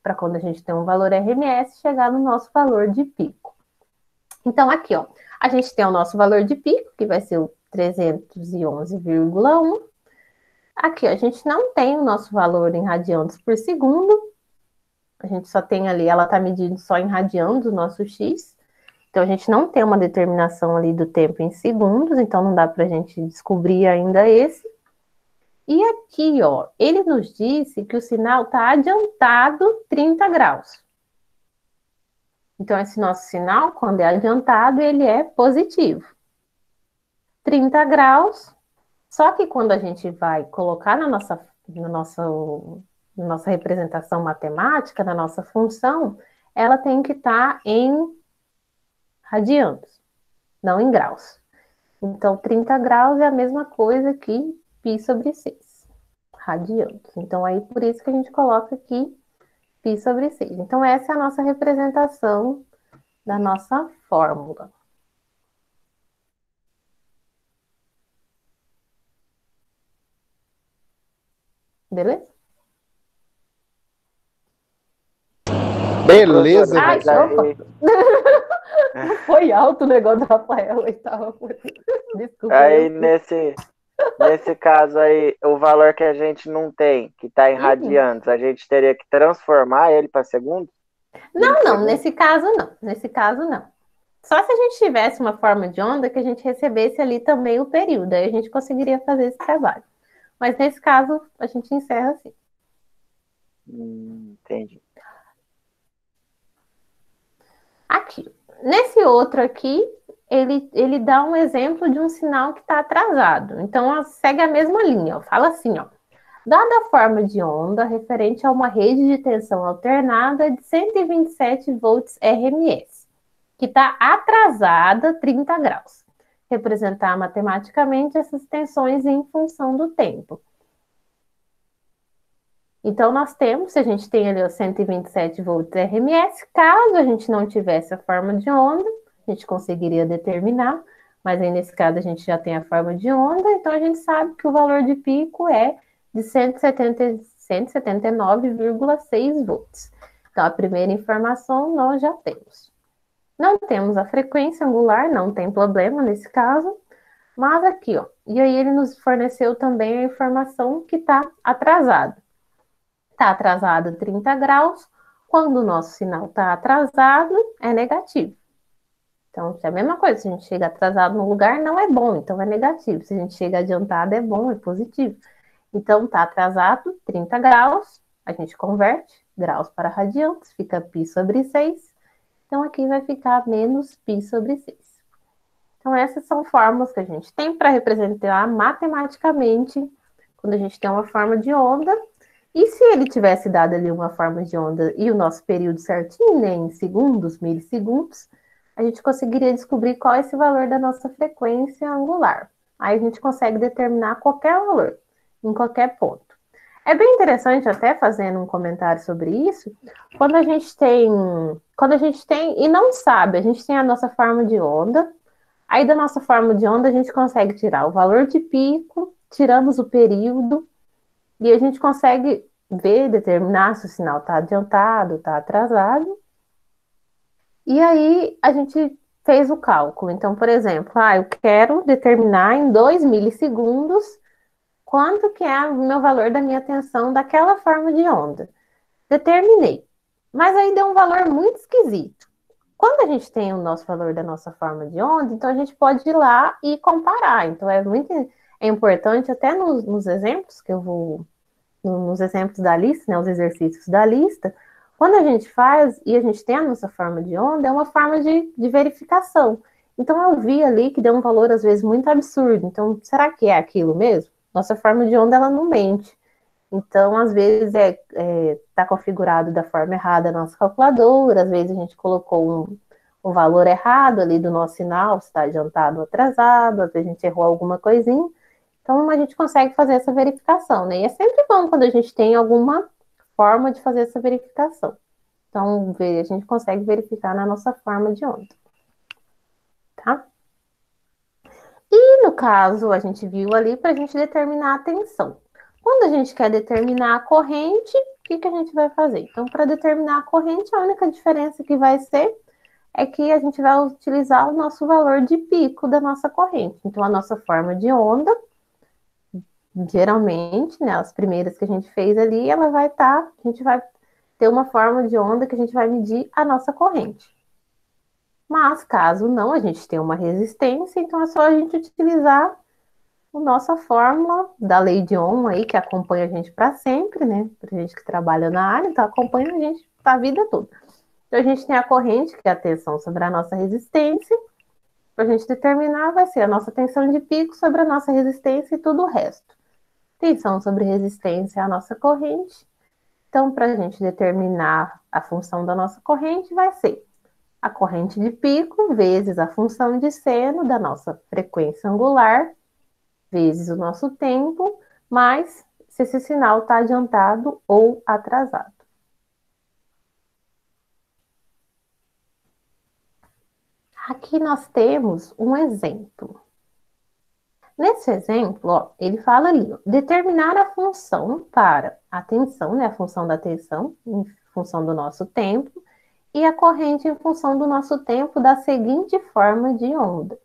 para quando a gente tem um valor RMS, chegar no nosso valor de pico. Então, aqui, ó, a gente tem o nosso valor de pico, que vai ser o 311,1. Aqui, ó, a gente não tem o nosso valor em radianos por segundo. A gente só tem ali, ela está medindo só em radianos o nosso X. Então, a gente não tem uma determinação ali do tempo em segundos, então não dá para a gente descobrir ainda esse. E aqui, ó, ele nos disse que o sinal está adiantado 30 graus. Então, esse nosso sinal, quando é adiantado, ele é positivo. 30 graus, só que quando a gente vai colocar na nossa representação matemática, na nossa função, ela tem que estar em radianos, não em graus. Então, 30 graus é a mesma coisa que π sobre 6, radianos. Então, aí por isso que a gente coloca aqui π sobre 6. Então, essa é a nossa representação da nossa fórmula. Beleza? Beleza. Ai, foi alto o negócio do Rafael. Desculpa. Aí, nesse caso aí, o valor que a gente não tem, que está em radianos, a gente teria que transformar ele para segundos? Não, nesse caso não. Nesse caso, não. Só se a gente tivesse uma forma de onda que a gente recebesse ali também o período, aí a gente conseguiria fazer esse trabalho. Mas nesse caso, a gente encerra assim. Entendi. Aqui. Nesse outro aqui, ele dá um exemplo de um sinal que está atrasado. Então, segue a mesma linha. Ó. Fala assim, ó. Dada a forma de onda referente a uma rede de tensão alternada de 127 volts RMS, que está atrasada 30 graus. Representar matematicamente essas tensões em função do tempo. Então, nós temos, se a gente tem ali os 127 volts RMS, caso a gente não tivesse a forma de onda, a gente conseguiria determinar, mas aí nesse caso a gente já tem a forma de onda, então a gente sabe que o valor de pico é de 179,6 volts. Então, a primeira informação nós já temos. Não temos a frequência angular, não tem problema nesse caso, mas aqui, ó, e aí ele nos forneceu também a informação que está atrasado. Está atrasado 30 graus, quando o nosso sinal está atrasado, é negativo. Então, é a mesma coisa, se a gente chega atrasado no lugar, não é bom, então é negativo. Se a gente chega adiantado, é bom, é positivo. Então, está atrasado 30 graus, a gente converte graus para radianos, fica π sobre 6. Então, aqui vai ficar menos π sobre 6. Então, essas são fórmulas que a gente tem para representar matematicamente quando a gente tem uma forma de onda. E se ele tivesse dado ali uma forma de onda e o nosso período certinho, né, em segundos, milissegundos, a gente conseguiria descobrir qual é esse valor da nossa frequência angular. Aí a gente consegue determinar qualquer valor, em qualquer ponto. É bem interessante, até fazendo um comentário sobre isso, quando a gente tem, e não sabe, a gente tem a nossa forma de onda, aí da nossa forma de onda a gente consegue tirar o valor de pico, tiramos o período, e a gente consegue ver, determinar se o sinal está adiantado, está atrasado, e aí a gente fez o cálculo. Então, por exemplo, eu quero determinar em 2 milissegundos quanto que é o meu valor da minha tensão daquela forma de onda. Determinei. Mas aí deu um valor muito esquisito. Quando a gente tem o nosso valor da nossa forma de onda, então a gente pode ir lá e comparar. Então é importante, até nos exemplos que eu vou, nos exemplos da lista, né, os exercícios da lista, quando a gente faz e a gente tem a nossa forma de onda, é uma forma de verificação. Então eu vi ali que deu um valor às vezes muito absurdo. Então, será que é aquilo mesmo? Nossa forma de onda, ela não mente. Então, às vezes, tá configurado da forma errada a nossa calculadora, às vezes a gente colocou um valor errado ali do nosso sinal, se está adiantado ou atrasado, às vezes a gente errou alguma coisinha. Então, a gente consegue fazer essa verificação, né? E é sempre bom quando a gente tem alguma forma de fazer essa verificação. Então, a gente consegue verificar na nossa forma de onda. Tá? E, no caso, a gente viu ali para a gente determinar a tensão. Quando a gente quer determinar a corrente, o que a gente vai fazer? Então, para determinar a corrente, a única diferença que vai ser é que a gente vai utilizar o nosso valor de pico da nossa corrente. Então, a nossa forma de onda, geralmente, né, as primeiras que a gente fez ali, a gente vai ter uma forma de onda que a gente vai medir a nossa corrente. Mas, caso não, a gente tem uma resistência, então é só a gente utilizar a nossa fórmula da lei de Ohm aí, que acompanha a gente para sempre, né? Para gente que trabalha na área, então acompanha a gente a vida toda. Então a gente tem a corrente, que é a tensão sobre a nossa resistência. Para a gente determinar, vai ser a nossa tensão de pico sobre a nossa resistência e tudo o resto. Tensão sobre resistência é a nossa corrente. Então, para a gente determinar a função da nossa corrente, vai ser a corrente de pico vezes a função de seno da nossa frequência angular, vezes o nosso tempo, mais se esse sinal está adiantado ou atrasado. Aqui nós temos um exemplo. Nesse exemplo, ó, ele fala ali, ó, determinar a função para a tensão, né, a função da tensão, em função do nosso tempo, e a corrente em função do nosso tempo da seguinte forma de onda.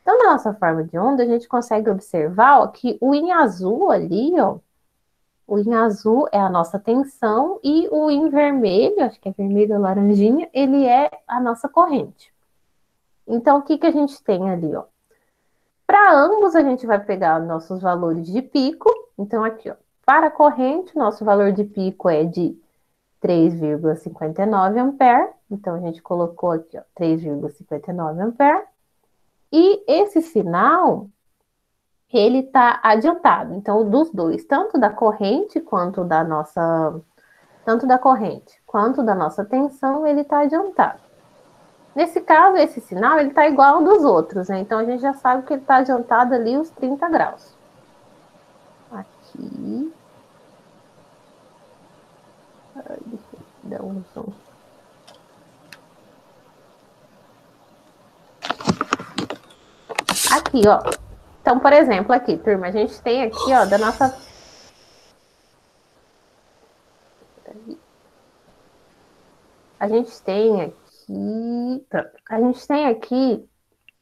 Então, na nossa forma de onda, a gente consegue observar, ó, que o em azul ali, ó, o em azul é a nossa tensão e o em vermelho, acho que é vermelho ou laranjinha, ele é a nossa corrente. Então, o que a gente tem ali, ó? Para ambos, a gente vai pegar nossos valores de pico. Então, aqui, ó, para a corrente, nosso valor de pico é de 3,59 ampere. Então, a gente colocou aqui, ó, 3,59 ampere. E esse sinal, ele está adiantado. Então, dos dois, tanto da corrente quanto da nossa tensão, ele está adiantado. Nesse caso, esse sinal, ele está igual ao dos outros, né? Então, a gente já sabe que ele está adiantado ali os 30 graus. Aqui. Deixa eu dar um zoom. Aqui, ó. Então, por exemplo, aqui, turma, a gente tem aqui, ó, da nossa... A gente tem aqui... Pronto. A gente tem aqui...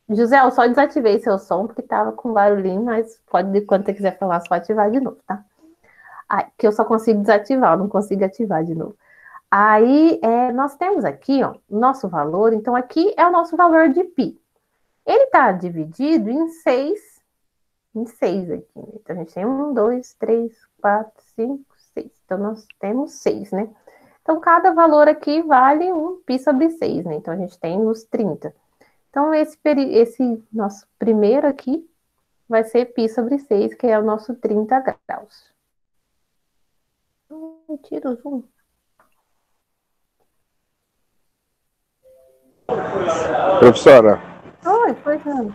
José, eu só desativei seu som porque tava com barulhinho, mas pode, quando você quiser falar, só ativar de novo, tá? Que eu só consigo desativar, eu não consigo ativar de novo. Aí, nós temos aqui, ó, nosso valor. Então, aqui é o nosso valor de π. Ele está dividido em 6 aqui. Né? Então, a gente tem 1, 2, 3, 4, 5, 6. Então, nós temos 6, né? Então, cada valor aqui vale um π sobre 6, né? Então, a gente tem os 30. Então, esse nosso primeiro aqui vai ser π sobre 6, que é o nosso 30 graus. Tira o zoom. Professora. Oi, pois não.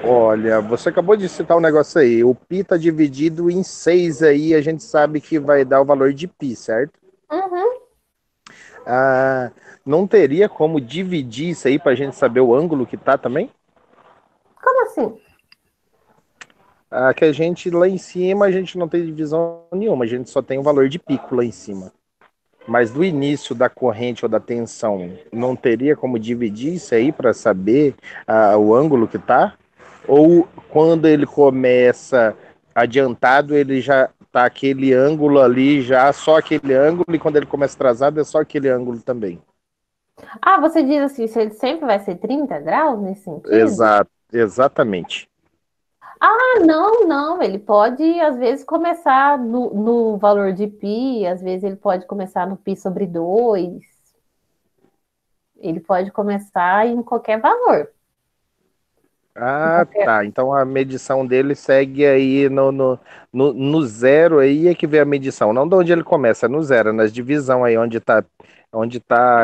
Olha, você acabou de citar um negócio aí. O π está dividido em 6 aí, a gente sabe que vai dar o valor de π, certo? Uhum. Ah, não teria como dividir isso aí para a gente saber o ângulo que tá também? Como assim? Que a gente lá em cima, a gente não tem divisão nenhuma, a gente só tem o valor de pico lá em cima. Mas do início da corrente ou da tensão, não teria como dividir isso aí para saber o ângulo que tá? Ou quando ele começa adiantado, ele já tá aquele ângulo ali, já só aquele ângulo, e quando ele começa atrasado, é só aquele ângulo também? Ah, você diz assim, se ele sempre vai ser 30 graus nesse sentido? Exatamente. Ah, não, não. Ele pode, às vezes, começar no valor de π, às vezes ele pode começar no π/2. Ele pode começar em qualquer valor. Tá. Então a medição dele segue aí no zero aí é que vê a medição. Não de onde ele começa, no zero, nas divisão aí onde tá,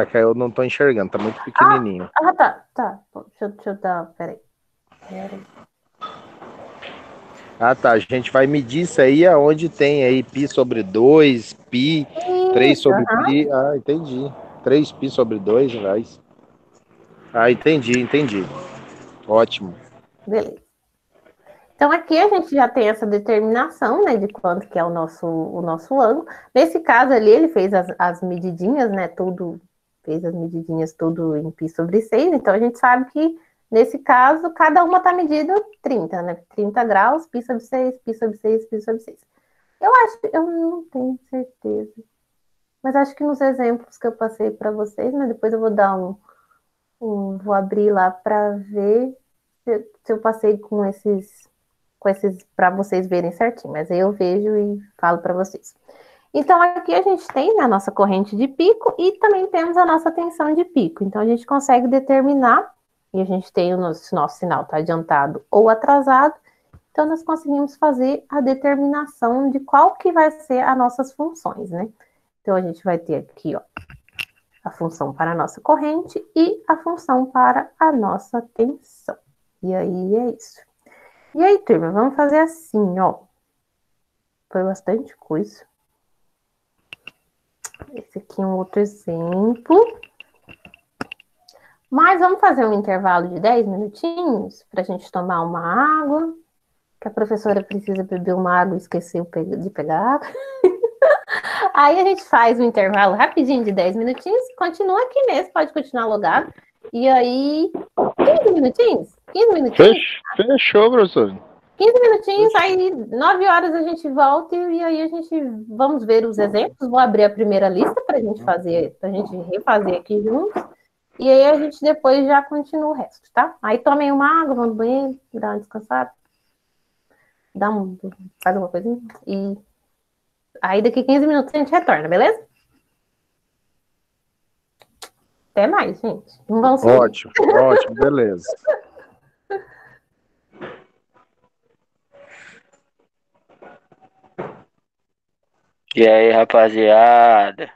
que eu não tô enxergando, tá muito pequenininho. Tá. Deixa eu dar, peraí. Tá. A gente vai medir isso aí aonde tem aí π/2, π, 3 Isso, sobre π. Entendi. 3π/2, reais. Entendi. Ótimo. beleza. Então, aqui a gente já tem essa determinação, né, de quanto que é o nosso ângulo. Nesse caso ali, ele fez as medidinhas, né, fez as medidinhas tudo em π/6, então a gente sabe que, nesse caso, cada uma está medida 30, né, 30 graus, π/6, π/6, π/6. Eu não tenho certeza, mas acho que nos exemplos que eu passei para vocês, né, depois eu vou dar vou abrir lá para ver se eu passei com esses para vocês verem certinho, mas aí eu vejo e falo para vocês. Então, aqui a gente tem a nossa corrente de pico e também temos a nossa tensão de pico. Então, a gente consegue determinar, e a gente tem se o nosso sinal está adiantado ou atrasado, então nós conseguimos fazer a determinação de qual que vai ser as nossas funções, né? Então, a gente vai ter aqui, ó, a função para a nossa corrente e a função para a nossa tensão. E aí é isso. E aí, turma, vamos fazer assim, ó. Foi bastante coisa. Esse aqui é um outro exemplo. Mas vamos fazer um intervalo de 10 minutinhos para a gente tomar uma água. Que a professora precisa beber uma água e esqueceu de pegar água. Aí a gente faz um intervalo rapidinho de 10 minutinhos. Continua aqui mesmo, pode continuar logado. E aí, 15 minutinhos? 15 minutinhos? Fechou, professor. 15 minutinhos, aí 9 horas a gente volta e aí a gente vamos ver os exemplos. Vou abrir a primeira lista para a gente fazer, para a gente refazer aqui juntos. E aí a gente depois já continua o resto, tá? Aí tomem uma água, vão no banheiro, dá uma descansada, faz uma coisinha. E aí daqui 15 minutos a gente retorna, beleza? Até mais, gente. Não vão sumir. Ótimo, beleza. E aí, rapaziada?